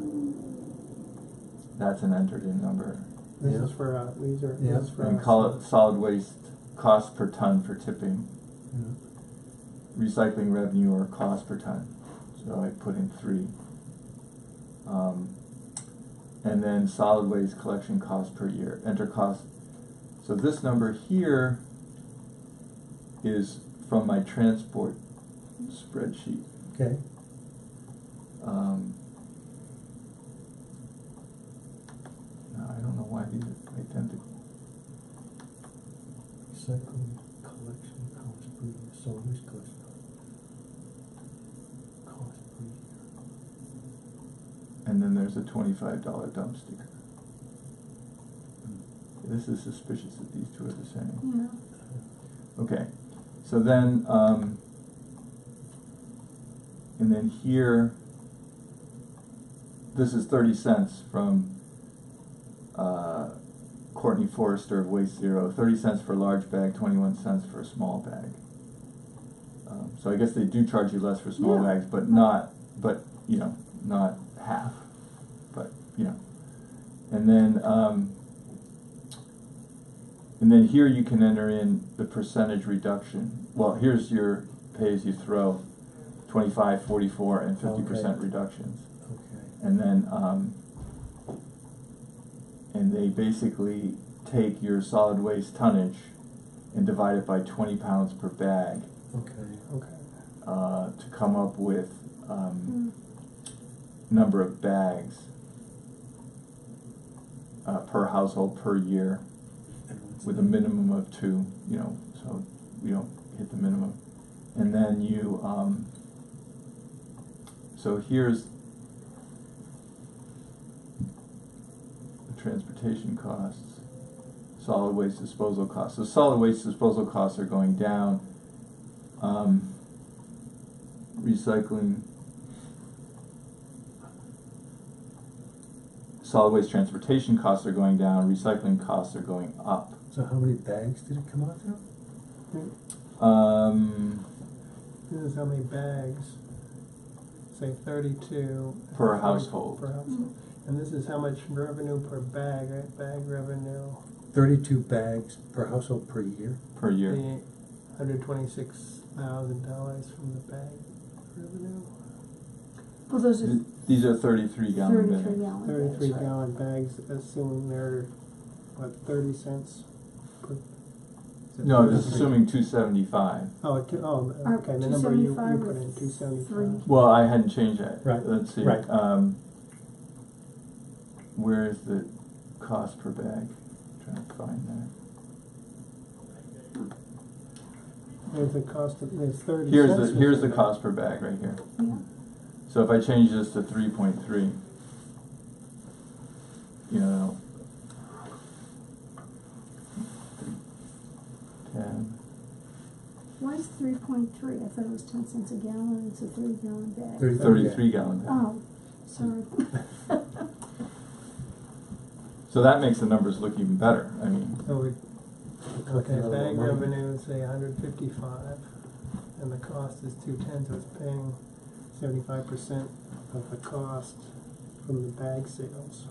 That's an entered in number. This Yeah. is for, these are, Yeah. this is for And us. call it solid waste cost per ton for tipping, Yeah. recycling revenue or cost per ton. So I put in 3. And then solid waste collection cost per year. Enter cost. So this number here is from my transport spreadsheet. Okay. Now I don't know why these are identical. Recycling collection cost per year, solid waste collection cost per year. And then there's a $25 dump sticker. This is suspicious that these two are the same. Yeah. Okay, so then, and then here, this is 30 cents from Courtney Forrester of Waste Zero. 30 cents for a large bag, 21 cents for a small bag. So I guess they do charge you less for small Yeah. bags, but not, you know, not half. But, you know, and then here you can enter in the percentage reduction. Well, here's your pay-as-you-throw, 25, 44, and 50% reductions. Okay. And then, and they basically take your solid waste tonnage and divide it by 20 pounds per bag Okay. to come up with number of bags per household per year, with a minimum of 2, you know, so we don't hit the minimum. And then you, so here's the transportation costs, solid waste disposal costs. So solid waste disposal costs are going down. Recycling, solid waste transportation costs are going down, recycling costs are going up. So how many bags did it come out to? This is how many bags, say 32. Per household. Per household. And this is how much revenue per bag, right? Bag revenue. 32 bags per household per year. Per year. The $126,000 from the bag revenue. Well, those are These are 33 gallon 33 bags. gallon. 33 bags, right? gallon bags, assuming they're, what, 30 cents per? is it No, 30? just assuming 275. Okay, the number you 275 put in, with 275. 3. Well, I hadn't changed that. Right. Let's see. Right. Where is the cost per bag? Trying to find that. There's the cost of, there's 30 Here's cents. the cost per bag right here. Yeah. So if I change this to 3.3, you know, 10. Why is 3.3? I thought it was 10 cents a gallon. It's a 30 gallon bag. 33 gallon bag. Oh, sorry. So that makes the numbers look even better. I mean, So we, Collecting okay, a little bag more money. revenue, say 155, and the cost is 210, so it's paying 75% of the cost from the bag sales.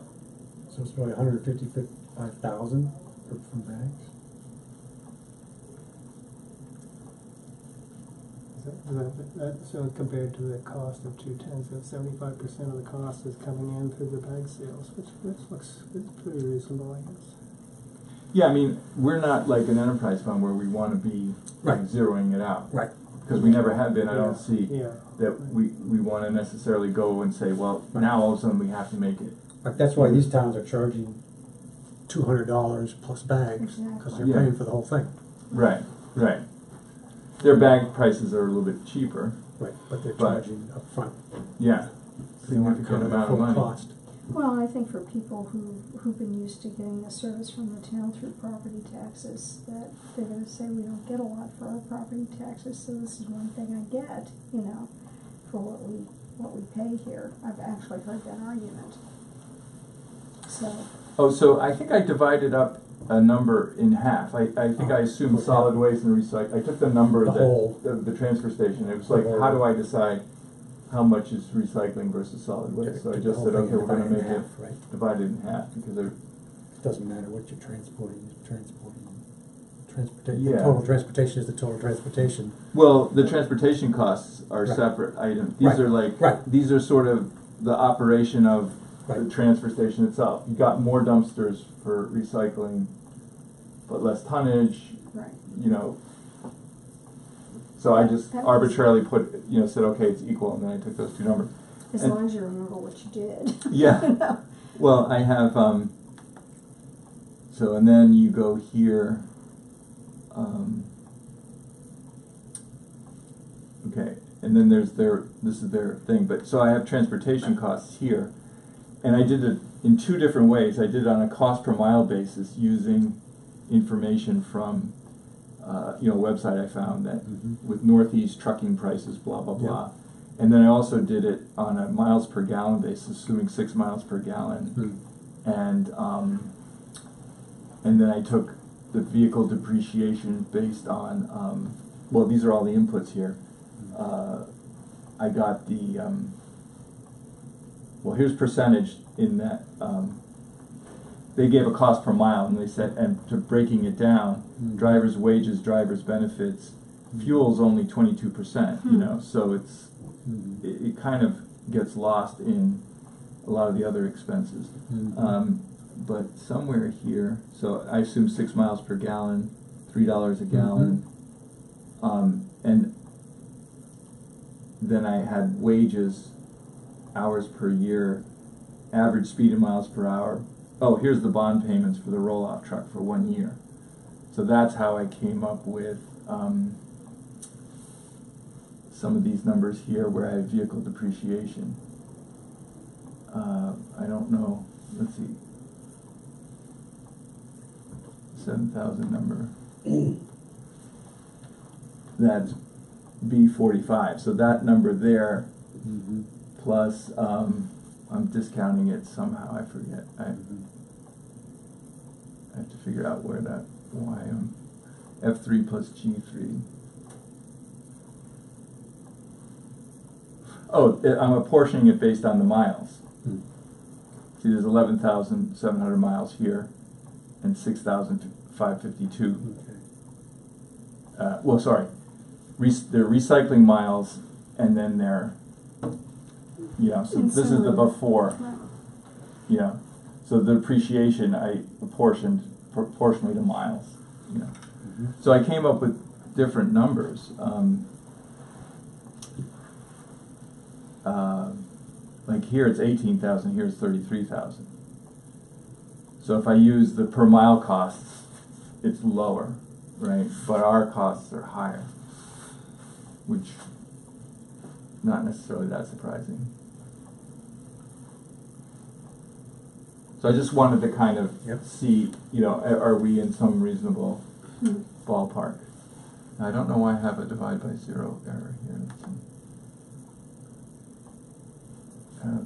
So it's probably 155,000 from bags. So compared to the cost of 210, so 75% of the cost is coming in through the bag sales, which looks, it's pretty reasonable, I guess. yeah, I mean, we're not like an enterprise fund where we want to be like, Right. zeroing it out. Right. Because we never have been. I don't see Yeah. that we want to necessarily go and say, well, now all of a sudden we have to make it. Like that's why these towns are charging $200 plus bags, because they're Yeah. paying for the whole thing. Right, right. Their bag prices are a little bit cheaper. Right, but they're But- charging up front. Yeah. They want to Significant cover the amount of full money. cost. Well, I think for people who've been used to getting the service from the town through property taxes, that they're going to say we don't get a lot for our property taxes, so this is one thing I get, you know, for what we pay here. I've actually heard that argument. So, Oh, so I think I divided up a number in half. I think I assumed Okay. solid waste and recycle. I took the number The whole. the transfer station. It was like, The whole. how do I decide how much is recycling versus solid waste? So I The just whole said, thing okay, we're going to divided make in it half, right? divided in half because they're It doesn't matter what you're transporting transportation. Yeah. The total transportation is the total transportation. Well, the transportation costs are Right. separate items. These Right. are like, Right. these are sort of the operation of the Right. transfer station itself. You got more dumpsters for recycling, but less tonnage, Right. you know. So I just That was- arbitrarily put, said, okay, it's equal, and then I took those two numbers. As And- long as you remember what you did. Yeah. Well, I have, so, and then you go here, okay, and then this is their thing, but, so I have transportation costs here, and I did it in two different ways. I did it on a cost per mile basis using information from, a website I found that with Northeast trucking prices, blah, blah, blah. And then I also did it on a miles per gallon basis, assuming 6 miles per gallon. And then I took the vehicle depreciation based on, well, these are all the inputs here. I got the, well, here's percentage in that, they gave a cost per mile, and they said, and to breaking it down, driver's wages, driver's benefits, fuel's only 22%, so it's, it kind of gets lost in a lot of the other expenses. But somewhere here, so I assume 6 miles per gallon, $3 a gallon, and then I had wages, hours per year, average speed in miles per hour. Oh, here's the bond payments for the roll-off truck for 1 year. So that's how I came up with some of these numbers here where I have vehicle depreciation. I don't know, let's see, 7,000 number. That's B45. So that number there plus, I'm discounting it somehow, I forget. I have to figure out where that, why F3 plus G3. Oh, I'm apportioning it based on the miles. See, there's 11,700 miles here and 6,552. Well, sorry, they're recycling miles, and then they're, so this is the before, so the depreciation I apportioned proportionally to miles, So I came up with different numbers. Like here it's 18,000, here it's 33,000. So if I use the per mile costs, it's lower, right? But our costs are higher, which not necessarily that surprising. So I just wanted to kind of see, are we in some reasonable ballpark? Now, I don't know why I have a divide by zero error here. Let's see.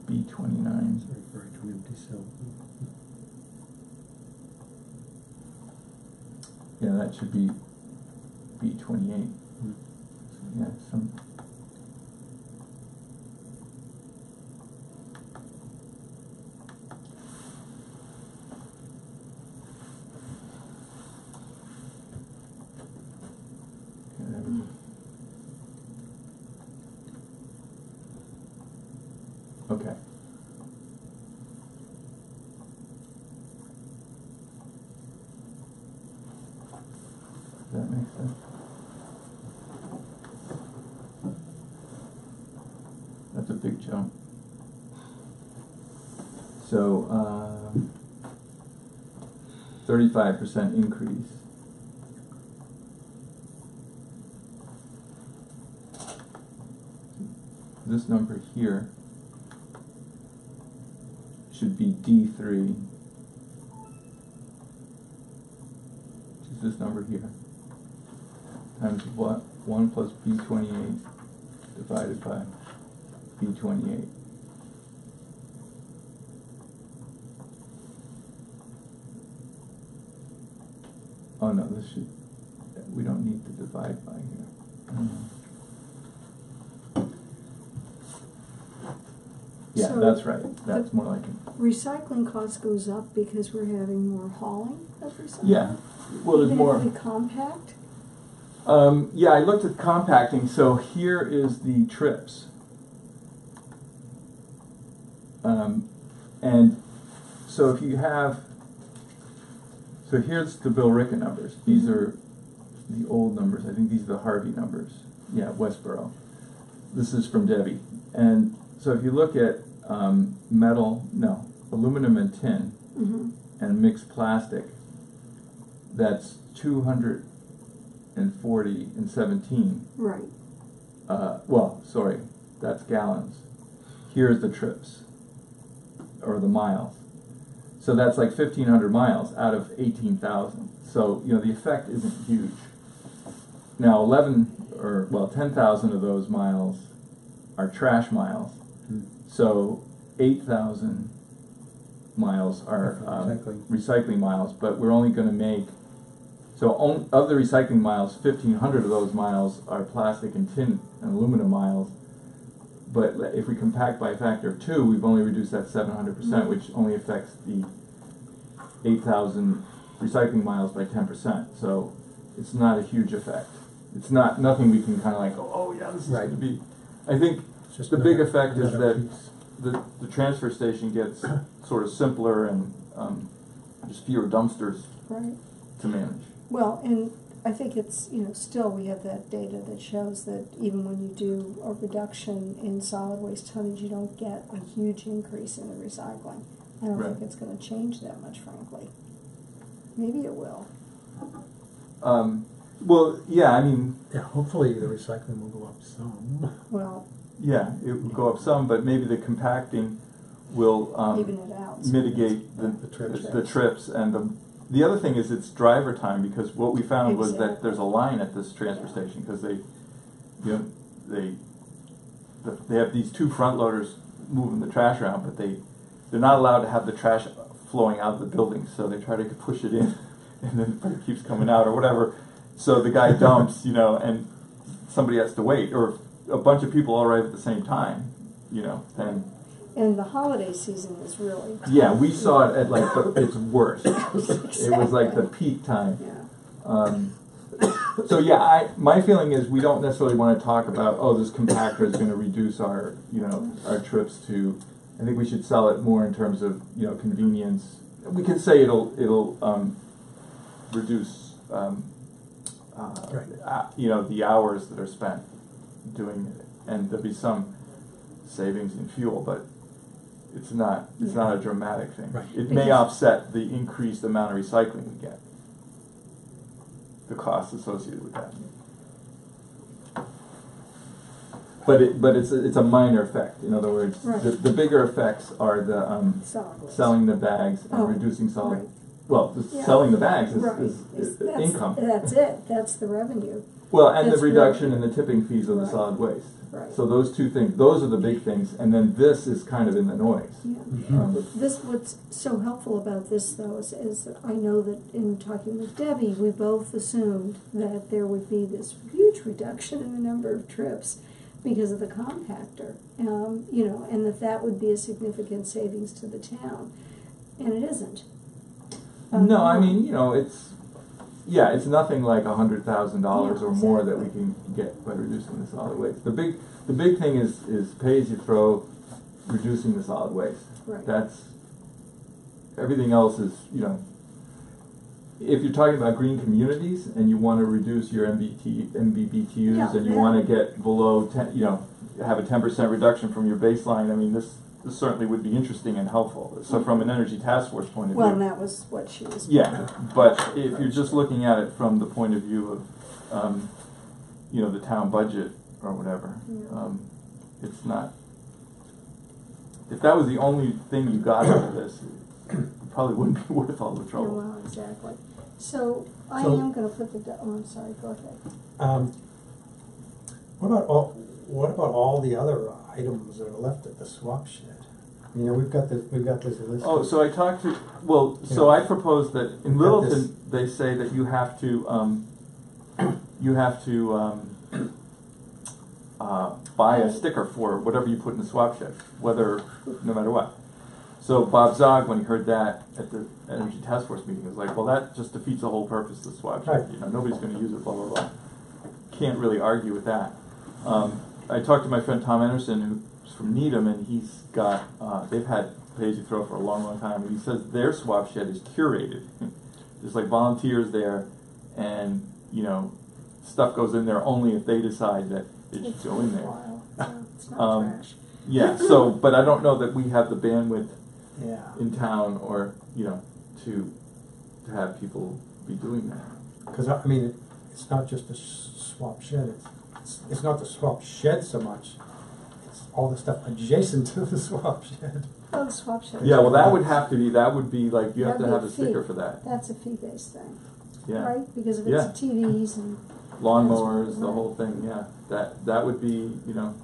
B29. Referring to an empty cell. Yeah, that should be B28. So, yeah, some. Okay, there we go. Okay. Does that make sense? That's a big jump. So, 35% increase. This number here should be D3, which is this number here, times what? 1 plus B28 divided by B28. Oh no, this should, we don't need to divide by here. Yeah, So that's right. That's the more like it. recycling cost goes up because we're having more hauling of recycling? Yeah, Well, there's Even more. if we compact? Yeah, I looked at compacting. So here is the trips. And so if you have, so here's the Bill Ricka numbers. These are the old numbers. I think these are the Harvey numbers. Yeah, Westboro. This is from Debbie. And so if you look at aluminum and tin and mixed plastic, that's 240 and 17. Right. Well, sorry, that's gallons. Here's the trips, or the miles. So that's like 1,500 miles out of 18,000. So, you know, the effect isn't huge. Now, 10,000 of those miles are trash miles. So 8,000 miles are recycling miles, but we're only going to make, of the recycling miles, 1,500 of those miles are plastic and tin and aluminum miles. But if we compact by a factor of 2, we've only reduced that 700%, which only affects the 8,000 recycling miles by 10%. So it's not a huge effect. It's nothing we can kind of like, oh yeah, this is going to be. I think Just the big another- effect is another that piece. the transfer station gets sort of simpler and just fewer dumpsters Right. to manage. Well, and I think it's, still we have that data that shows that even when you do a reduction in solid waste tonnage, you don't get a huge increase in the recycling. I don't Right. think it's going to change that much, frankly. Maybe it will. Well, yeah, I mean, Yeah, hopefully the recycling will go up some. Well, yeah, it will go up some, but maybe the compacting will even it out. mitigate the trips. And the other thing is it's driver time, because what we found was that Exactly. there's a line at this transfer station because they have these 2 front loaders moving the trash around, but they're not allowed to have the trash flowing out of the building, so they try to push it in, and then it keeps coming out or whatever. So the guy dumps, and somebody has to wait, or if a bunch of people all arrive at the same time, then. And the holiday season is really tough. Yeah, we saw it at like its worst. It was like the peak time. Yeah. So yeah, my feeling is we don't necessarily want to talk about, this compactor is going to reduce our our trips to. I think we should sell it more in terms of convenience. We can say it'll reduce the hours that are spent doing it, and there'll be some savings in fuel, but it's not a dramatic thing. Right. It may offset the increased amount of recycling we get, the costs associated with that. But it's a minor effect. In other words, Right. the bigger effects are the Solid waste. selling the bags and Oh, reducing solid. right. Well, Yeah. selling the bags Right. is That's- income. That's it. That's the revenue. Well, and That's the reduction really- in the tipping fees of the Right. solid waste. Right. So those 2 things, those are the big things, and then this is kind of in the noise. Yeah. What's so helpful about this, though, is that I know that in talking with Debbie, we both assumed that there would be this huge reduction in the number of trips because of the compactor, and that would be a significant savings to the town, and it isn't. No, I mean, it's nothing like $100,000 or more that we can get by reducing the solid waste. The big thing is pay as you throw, reducing the solid waste. Right. That's everything else is if you're talking about green communities and you want to reduce your MBBTUs Yeah, and you yeah. want to get below 10, have a 10% reduction from your baseline. I mean, this certainly would be interesting and helpful. So from an energy task force point of Well, view. and that was what she was. Yeah, but if you're just looking at it from the point of view of, the town budget or whatever, Yeah. it's not. If that was the only thing you got out of this, it probably wouldn't be worth all the Yeah, trouble. well, exactly. So I So- am going to put I'm sorry. Go ahead. What about all the other items that are left at the swap shed? We've got this list. Oh, so I talked to, so I proposed that in We've got Littleton, they say that you have to buy a sticker for whatever you put in the swap shed, no matter what. So Bob Zog, when he heard that at the Energy Task Force meeting, was like, well, that just defeats the whole purpose of the swab shed. Right. You know, nobody's going to use it, blah, blah, blah. Can't really argue with that. I talked to my friend Tom Anderson, who's from Needham, and he's got, they've had pay-as-you-throw for a long, long time, and he says their swab shed is curated. There's like volunteers there, and, you know, stuff goes in there only if they decide that it should go in there. Worthwhile. Yeah, it's not trash. Yeah, so, but I don't know that we have the bandwidth Yeah. in town, or, you know, to have people be doing that. Because, I mean, it's not just the swap shed, it's not the swap shed so much, it's all the stuff adjacent to the swap shed. Oh, the swap shed. Yeah, well, that would be like, you have to That'd have be a a sticker fee. for that. That's a fee-based thing, Yeah. right? Because if Yeah. it's TVs and Lawnmowers, the Right. whole thing, yeah. That would be, you know,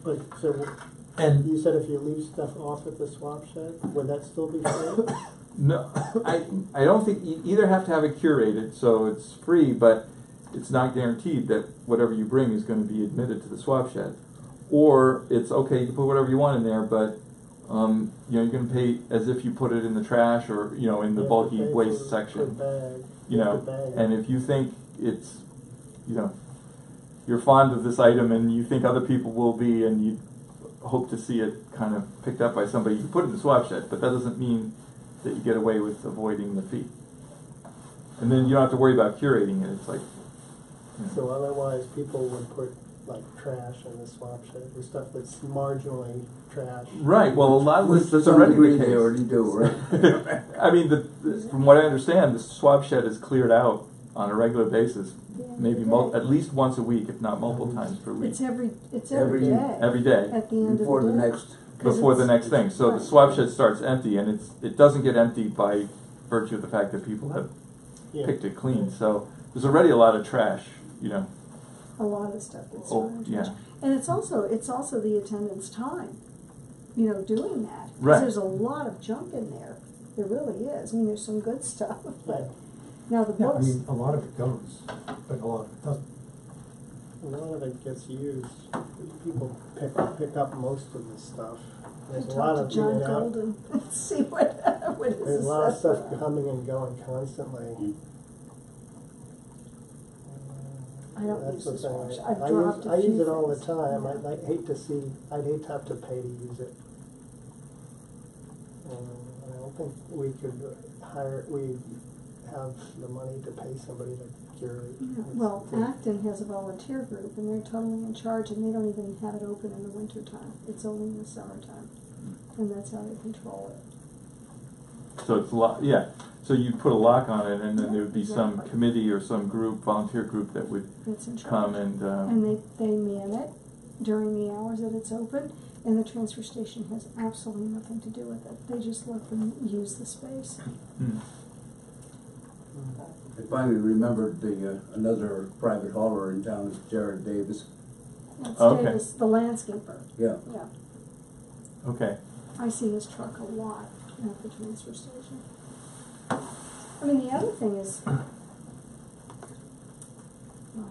Like, so And you said if you leave stuff off at the swap shed, would that still be free? no, I don't think, you either have to have it curated, so it's free, but it's not guaranteed that whatever you bring is going to be admitted to the swab shed. Or it's okay, you can put whatever you want in there, but you know, you're going to pay as if you put it in the trash, or, you know, in the You have to bulky pay waste for section. bag. You know, have to bag it. and if you think it's, you know, you're fond of this item and you think other people will be, and you hope to see it kind of picked up by somebody, you can put it in the swab shed, but that doesn't mean that you get away with avoiding the fee. And then you don't have to worry about curating it. It's like, you know. So otherwise, people would put like trash in the swap shed, or stuff that's marginally trash. Right. Well, a lot of Which this to is some already degree the they case. already do, right? I mean, from what I understand, the swab shed is cleared out on a regular basis, maybe at least once a week, if not multiple times per week. it's every Every- day. Every day. At the end Before of the the day. next, 'Cause Before the it's- next thing. So the right. swab shed starts empty, and it doesn't get empty by virtue of the fact that people have Yeah. picked it clean. So there's already a lot of trash, you know. A lot of stuff gets Oh, thrown in yeah. trash. And it's also the attendant's time, you know, doing that. 'Cause Right. there's a lot of junk in there. There really is. I mean, there's some good stuff, Yeah. but now the yeah, I books. mean, a lot of it goes, but a lot of it doesn't. A lot of it gets used. People pick up most of the stuff. There's a lot Talk of to John in and out. Golden and see what his There's a lot of assessment stuff is. coming and going constantly. I don't That's use the this thing. watch. I've I dropped use, a I few use it all the things. time. Yeah. I'd hate to have to pay to use it. I don't think we have the money to pay somebody to curate. Yeah, well, Acton has a volunteer group, and they're totally in charge, and they don't even have it open in the wintertime. It's only in the summertime, and that's how they control it. So it's yeah. So you put a lock on it, and then there would be some Exactly. committee or some group, volunteer group, that would That's in charge. come and. And they man it during the hours that it's open, and the transfer station has absolutely nothing to do with it. They just let them use the space. Hmm. I finally remembered another private hauler in town is Jared Davis. That's Okay. Davis, the landscaper. Yeah. Yeah, Okay. I see his truck a lot at the transfer station. I mean, the other thing is, well,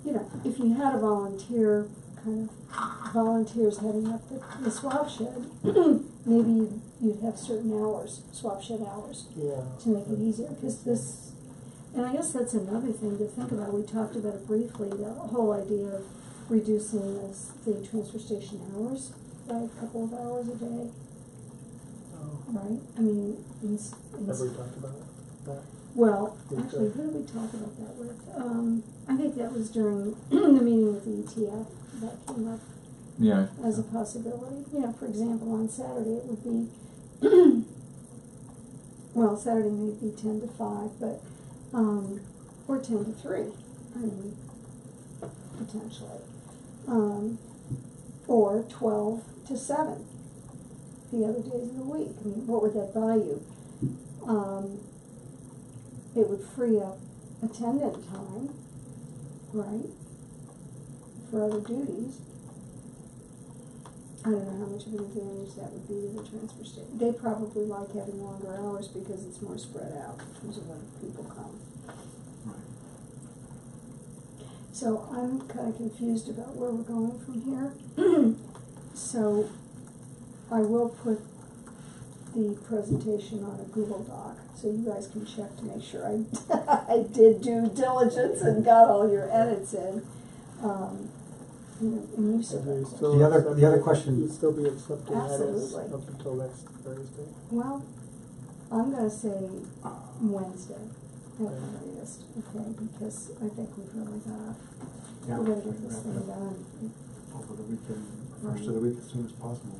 you know, if you had a volunteer, kind of volunteers heading up the swab shed, maybe you'd have certain hours, swab shed hours, Yeah. to make it easier, because this, and I guess that's another thing to think about. We talked about it briefly, the whole idea of reducing the transfer station hours by a couple of hours a day, Oh. right? I mean, Have we talked about that? well, Okay. actually, who did we talk about that with? I think that was during the meeting with the ETF that came up Yeah. as a possibility. You know, for example, on Saturday it would be, well, Saturday may be 10 to 5, but, or 10 to 3, I mean, potentially. Or 12 to 7, the other days of the week. I mean, what would that buy you? It would free up attendant time, right, for other duties. I don't know how much of an advantage that would be to the transfer station. They probably like having longer hours because it's more spread out in terms of when people come. So I'm kind of confused about where we're going from here. So I will put the presentation on a Google Doc, so you guys can check to make sure I, I did due diligence and got all your edits in. You know, and you said And you that. still The other accept- question- You'd still be accepting edits Absolutely. up until next Thursday. Well, I'm gonna say Wednesday at the latest, okay, because I think we've really gotta, Yeah, we gotta get this wrap thing it up done. over the weekend, first of the week as soon as possible.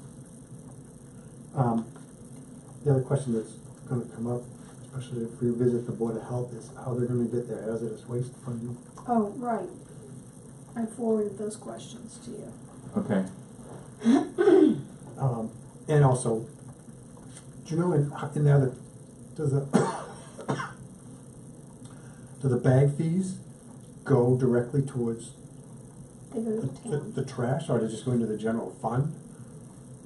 The other question that's gonna come up, especially if we visit the Board of Health, is how they're gonna get their hazardous waste funding. Oh, right. I forwarded those questions to you. Okay. And also, do you know in the other, does the bag fees go directly towards They go to the town. trash, or do they just go into the general fund?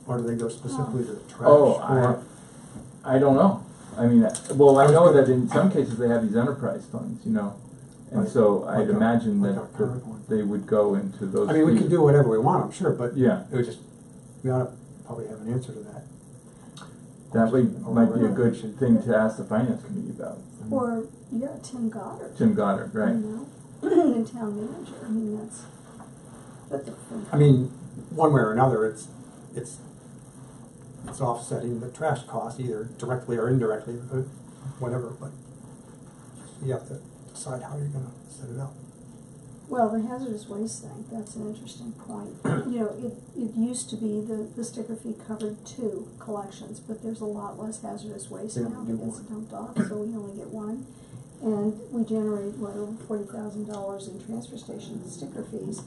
Or do they go specifically to the trash? Oh, or I don't know. I mean, well, I I was know gonna- that in some cases they have these enterprise funds, you know, and Like- so like I'd our- imagine like that our current one. they would go into those. I mean, we fees. can do whatever we want, I'm sure, but Yeah. it would just, we ought to probably have an answer to that. That might be a good Regulation. thing to ask the finance committee about. Or, yeah, Tim Goddard. Tim Goddard, right? You know, the town manager, I mean, that's a thing. I mean, one way or another, it's offsetting the trash cost, either directly or indirectly, whatever, but you have to decide how you're gonna set it up. Well, the hazardous waste thing, that's an interesting point. You know, it used to be the sticker fee covered 2 collections, but there's a lot less hazardous waste They now only that do gets one. dumped off, so we only get one. And we generate, over $40,000 in transfer station sticker fees,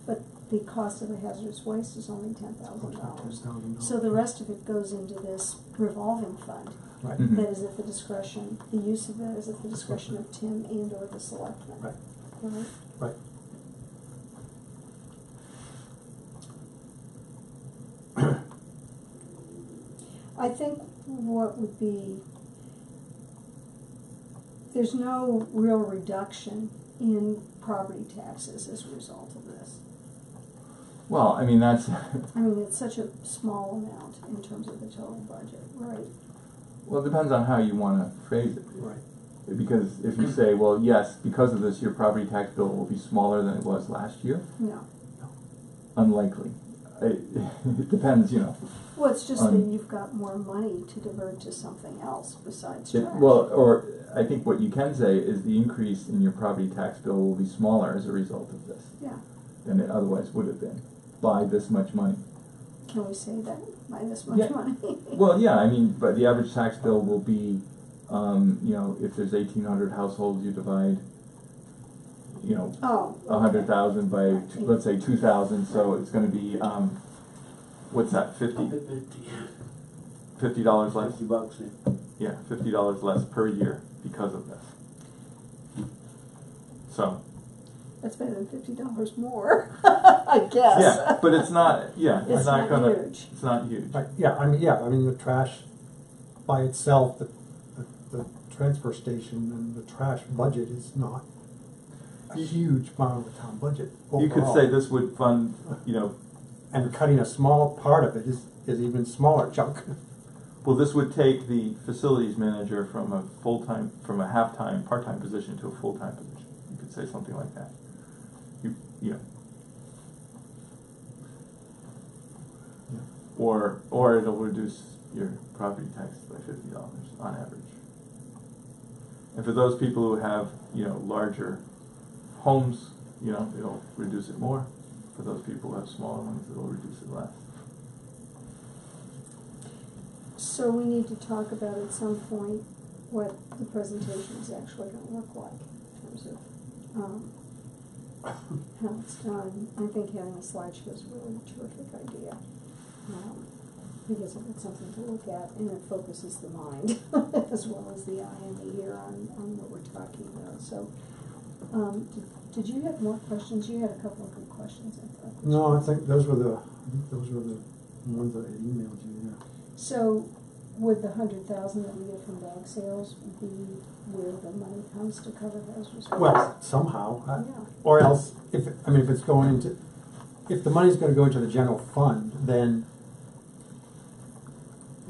but the cost of the hazardous waste is only $10,000. $10,000. So the rest of it goes into this revolving fund. Right, Mhm. That is at the discretion, the use of that is at the discretion of Tim and or the selectmen. right, Right? right. I think what would be, there's no real reduction in property taxes as a result of this. Well, I mean, that's, I mean, it's such a small amount in terms of the total budget, right? well, it depends on how you want to phrase it. Right. Because if you say, well, yes, because of this, your property tax bill will be smaller than it was last year, No. unlikely. It depends, you know. Well, it's just that On- you've got more money to divert to something else besides It, trash. well, or I think what you can say is the increase in your property tax bill will be smaller as a result of this Yeah. than it otherwise would have been by this much money. Can we say that by this much Yeah. money? Well, yeah, I mean, but the average tax bill will be, you know, if there's 1,800 households, you divide, you know, Oh. 100,000 by, Right. let's say 2,000, so it's going to be, what's that, $50 less? $50, yeah. Yeah, $50 less per year because of this. So, That's better than $50 more, I guess. yeah, but it's not, yeah, It's not gonna, huge. it's not huge. Right, yeah, I mean, the trash by itself, the transfer station and the trash budget is not a huge amount of the town budget You could overall. say this would fund, you know, And cutting a small part of it is even smaller chunk. well, this would take the facilities manager from a full-time, from a half-time, part-time position to a full-time position. You could say something like that. Yeah. Yeah. Or it'll reduce your property tax by $50 on average. And for those people who have, you know, larger homes, you know, it'll reduce it more. For those people who have smaller ones, it'll reduce it less. So we need to talk about at some point what the presentation is actually going to look like in terms of how it's done. I think having a slideshow is a really terrific idea because it's something to look at and it focuses the mind as well as the eye and the ear on what we're talking about. So did you have more questions? You had a couple of good questions, I thought. No, I think those were the ones that I emailed you, yeah. So, would the 100,000 that we get from bag sales be where the money comes to cover hazardous waste? Well, somehow, Yeah. or else, if the money's gonna go into the general fund, then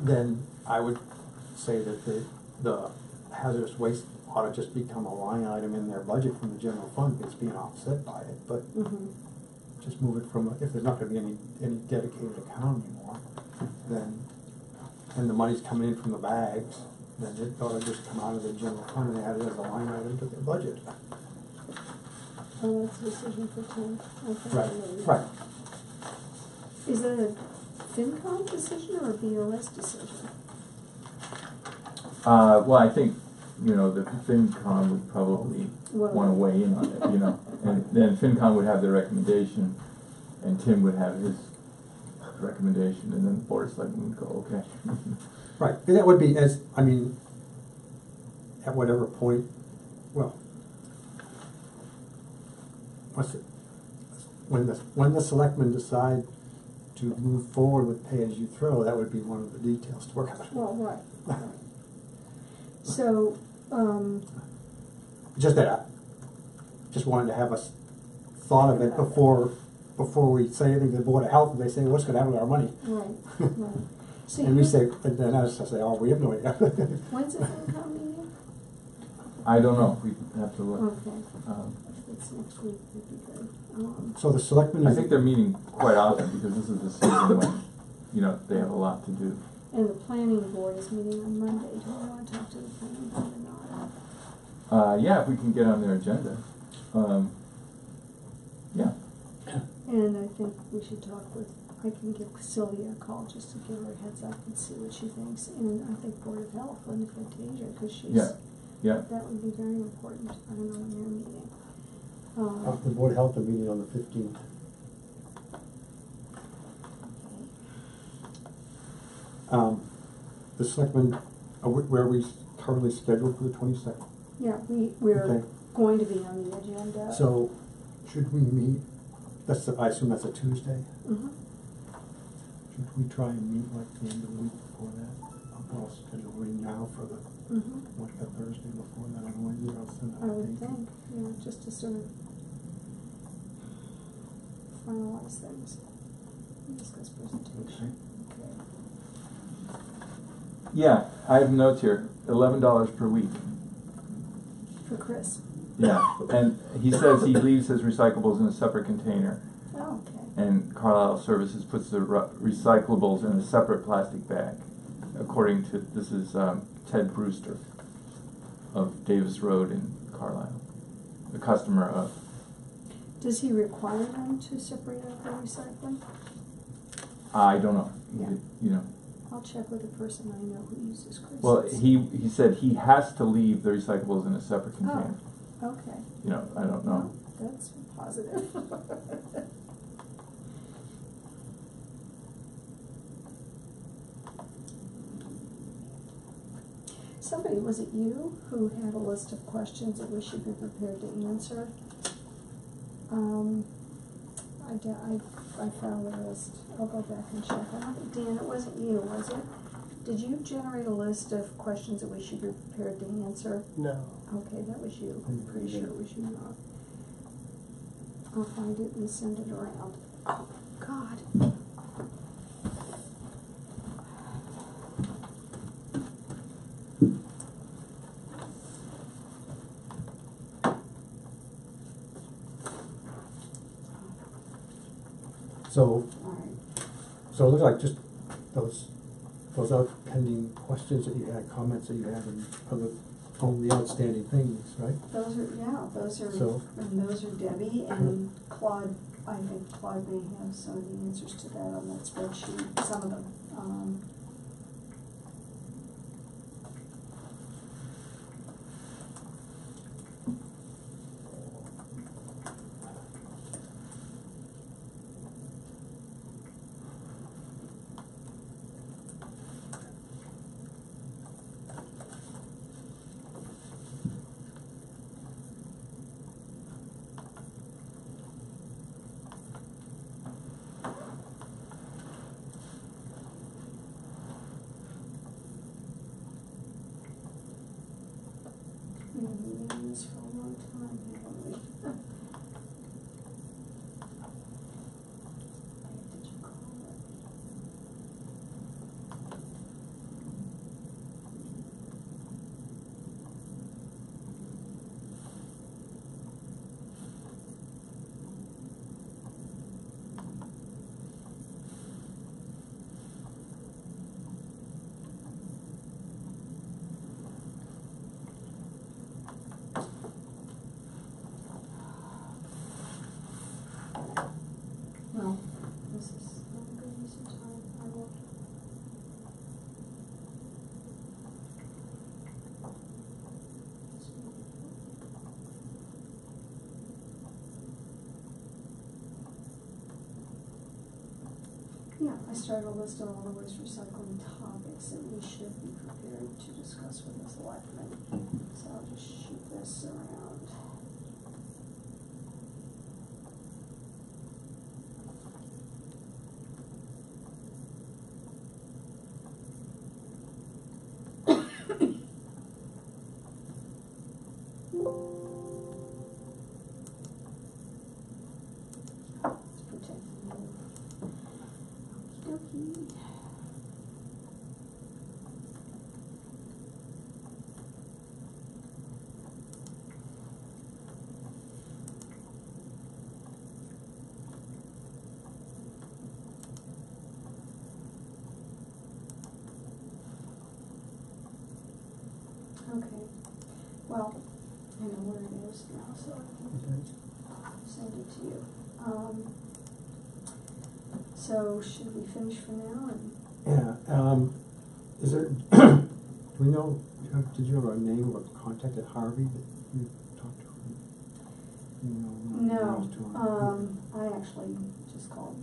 then I would say that the hazardous waste ought to just become a line item in their budget from the general fund. It's being offset by it, but just move it from, if there's not gonna be any dedicated account anymore, then, and the money's coming in from the bags, then it ought to just come out of the general fund and add it as a line item to their budget. Oh, that's a decision for Tim. Okay. Right. Is that a FinCom decision or a BOS decision? Well, I think, you know, the FinCom would probably Well- want to weigh in on it, you know, and then FinCom would have their recommendation, and Tim would have his recommendation, and then the Board of Selectmen would go, okay. Right, and that would be at whatever point, well, when the selectmen decide to move forward with pay-as-you-throw, that would be one of the details to work out. Well, right. So, Just that, just wanted to have us thought of it before we say anything to the Board of Health, and they say, what's gonna happen with our money? right. So And we say, and then I say, oh, we have no idea. when's the FinCom meeting? I don't know, we have to look. Okay, if it's next week, that'd be good. So the selectmen I is. think they're meeting quite often, because this is the season when, you know, they have a lot to do. And the planning board is meeting on Monday. Do you want to talk to the planning board or not? Yeah, if we can get on their agenda. Yeah. And I think we should talk with, I can give Sylvia a call just to give her a heads up and see what she thinks. And I think Board of Health wouldn't affect Asia, because she's, Yeah. that would be very important. I don't know when you're meeting. The Board of Health are meeting on the 15th. The selectmen, where are we currently scheduled for the 22nd? Yeah, we're Okay. going to be on the agenda. So, should we meet, I assume that's a Tuesday? Mhm. Should we try and meet like the end of the week before that? I'll schedule a ring now for the, Mhm. like a Thursday before that on Wednesday, I'll send I out a would date. think, yeah, just to sort of finalize things. Discuss presentation. Okay. Yeah, I have notes here, $11 per week. For Chris. Yeah, and he says he leaves his recyclables in a separate container, Oh, okay. and Carlisle Services puts the recyclables in a separate plastic bag. According to, this is Ted Brewster of Davis Road in Carlisle, a customer of. Does he require them to separate out the recycling? I don't know. Yeah. You know. I'll check with the person I know who uses Chris. Well, he said he has to leave the recyclables in a separate container. Oh, okay. You know, I don't know. Well, that's positive. Somebody, was it you who had a list of questions that we should be prepared to answer? I found the list. I'll go back and check. I don't think, Dan, it wasn't you, was it? Did you generate a list of questions that we should be prepared to answer? No. Okay, that was you. I'm pretty sure it was you, not. I'll find it and send it around. Oh, God. So, All right. so it looks like just those are pending questions that you had, comments that you had, and other, on the outstanding things, right? Those are, So- and those are Debbie and Claude. I think Claude may have some of the answers to that on that spreadsheet, some of them. Yeah, I started a list of all the waste recycling topics that we should be prepared to discuss with the selectmen. So I'll just shoot this around. Let's protect you. Okey-dokey. Okay, well, I know where it is now, so I can send it to you. So should we finish for now and? Yeah, is there, do we know, did you have a name of a contact at Harvey that you talked to? You know, No, names to him? I actually just called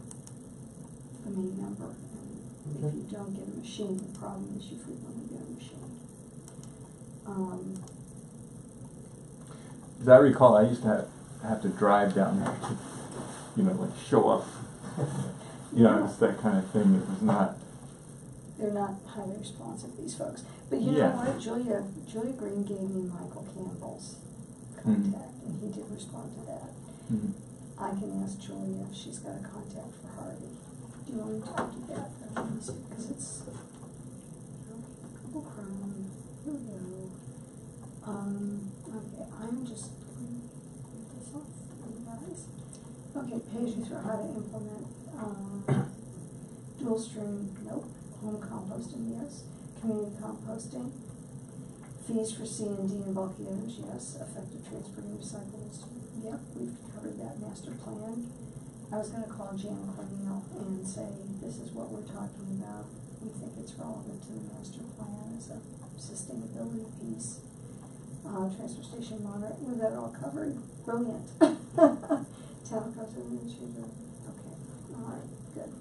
the main number, and if you don't get a machine, the problem is you frequently get a machine. As I recall, I used to have to drive down there to, you know, like show up. You know, it's that kind of thing. It was not. They're not highly responsive, these folks. But you know Yeah. what, Julia Green gave me Michael Campbell's contact, and he did respond to that. Mhm. I can ask Julia if she's got a contact for Harvey. Do you want me to do that? Because it's, Google Chrome, here we go. Okay, I'm just going to get this off for you guys. Okay, page you through how to implement, dual stream, nope. Home composting, yes. Community composting. Fees for C&D and bulky items, yes. Effective transporting recyclables, yep, we've covered that. Master plan. I was gonna call Jan Cornell and say, this is what we're talking about. We think it's relevant to the master plan as a sustainability piece. Transfer station monitoring, we've got it all covered. Brilliant. Town goes administrator. Okay, all right, good.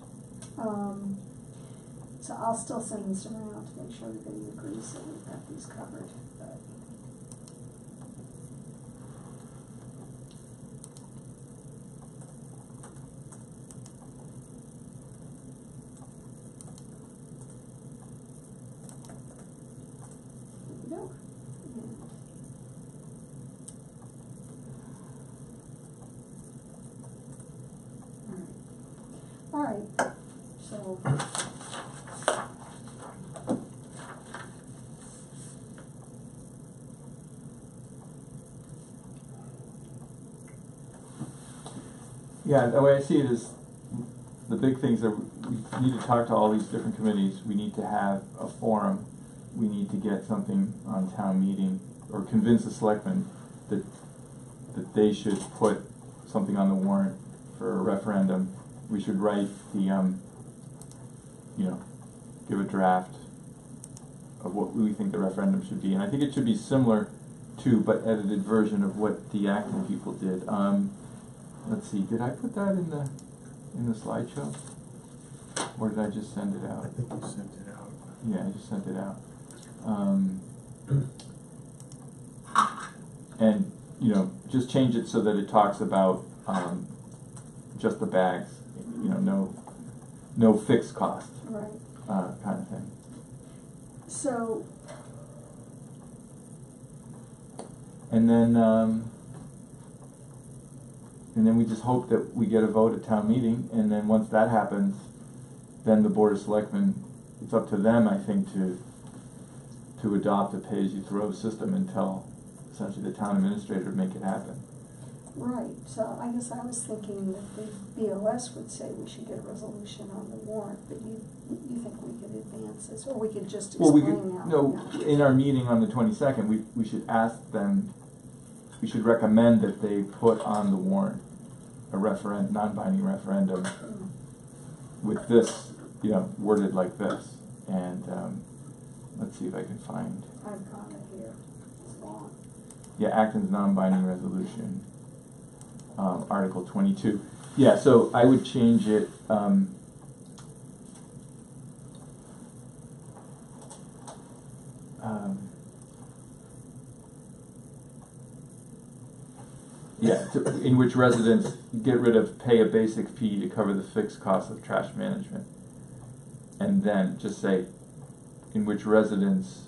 So I'll still send this around to make sure everybody agrees that we've got these covered, but. Here we go. All right, so. Yeah, the way I see it is, the big things are, we need to talk to all these different committees, we need to have a forum, we need to get something on town meeting, or convince the selectmen that they should put something on the warrant for a referendum. We should write the, you know, give a draft of what we think the referendum should be, and I think it should be similar to, but edited version of what the Acton people did. Let's see, did I put that in the slideshow? Or did I just send it out? I think you sent it out. Yeah, I just sent it out. And, you know, just change it so that it talks about just the bags, you know, no fixed cost, Right. kind of thing. So, And then we just hope that we get a vote at town meeting, and then once that happens, then the Board of Selectmen, it's up to them, I think, to adopt a pay-as-you-throw system and tell essentially the town administrator to make it happen. right, so I guess I was thinking that the BOS would say we should get a resolution on the warrant, but you think we could advance this, or we could just Well, we explain could, now? no, in our meeting on the 22nd, we should ask them, we should recommend that they put on the warrant a non-binding referendum with this, you know, worded like this. And let's see if I can find. I've got it here, it's long. Yeah, Acton's non-binding resolution, Article 22. Yeah, so I would change it in which residents get rid of pay a basic fee to cover the fixed cost of trash management. And then just say, in which residents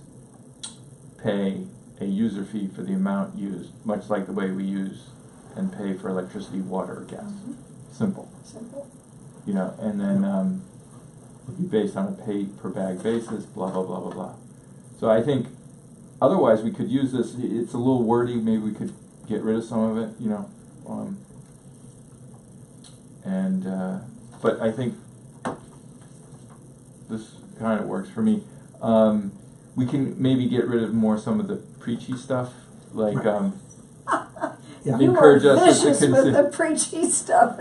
pay a user fee for the amount used, much like the way we use and pay for electricity, water, or gas. Simple. Simple. You know, and then would be based on a pay per bag basis, blah, blah, blah, blah, blah. So I think otherwise we could use this, it's a little wordy, maybe we could get rid of some of it, you know. But I think this kind of works for me. We can maybe get rid of some of the preachy stuff, like Yeah. You encourage are us to vicious with consider. the preachy stuff.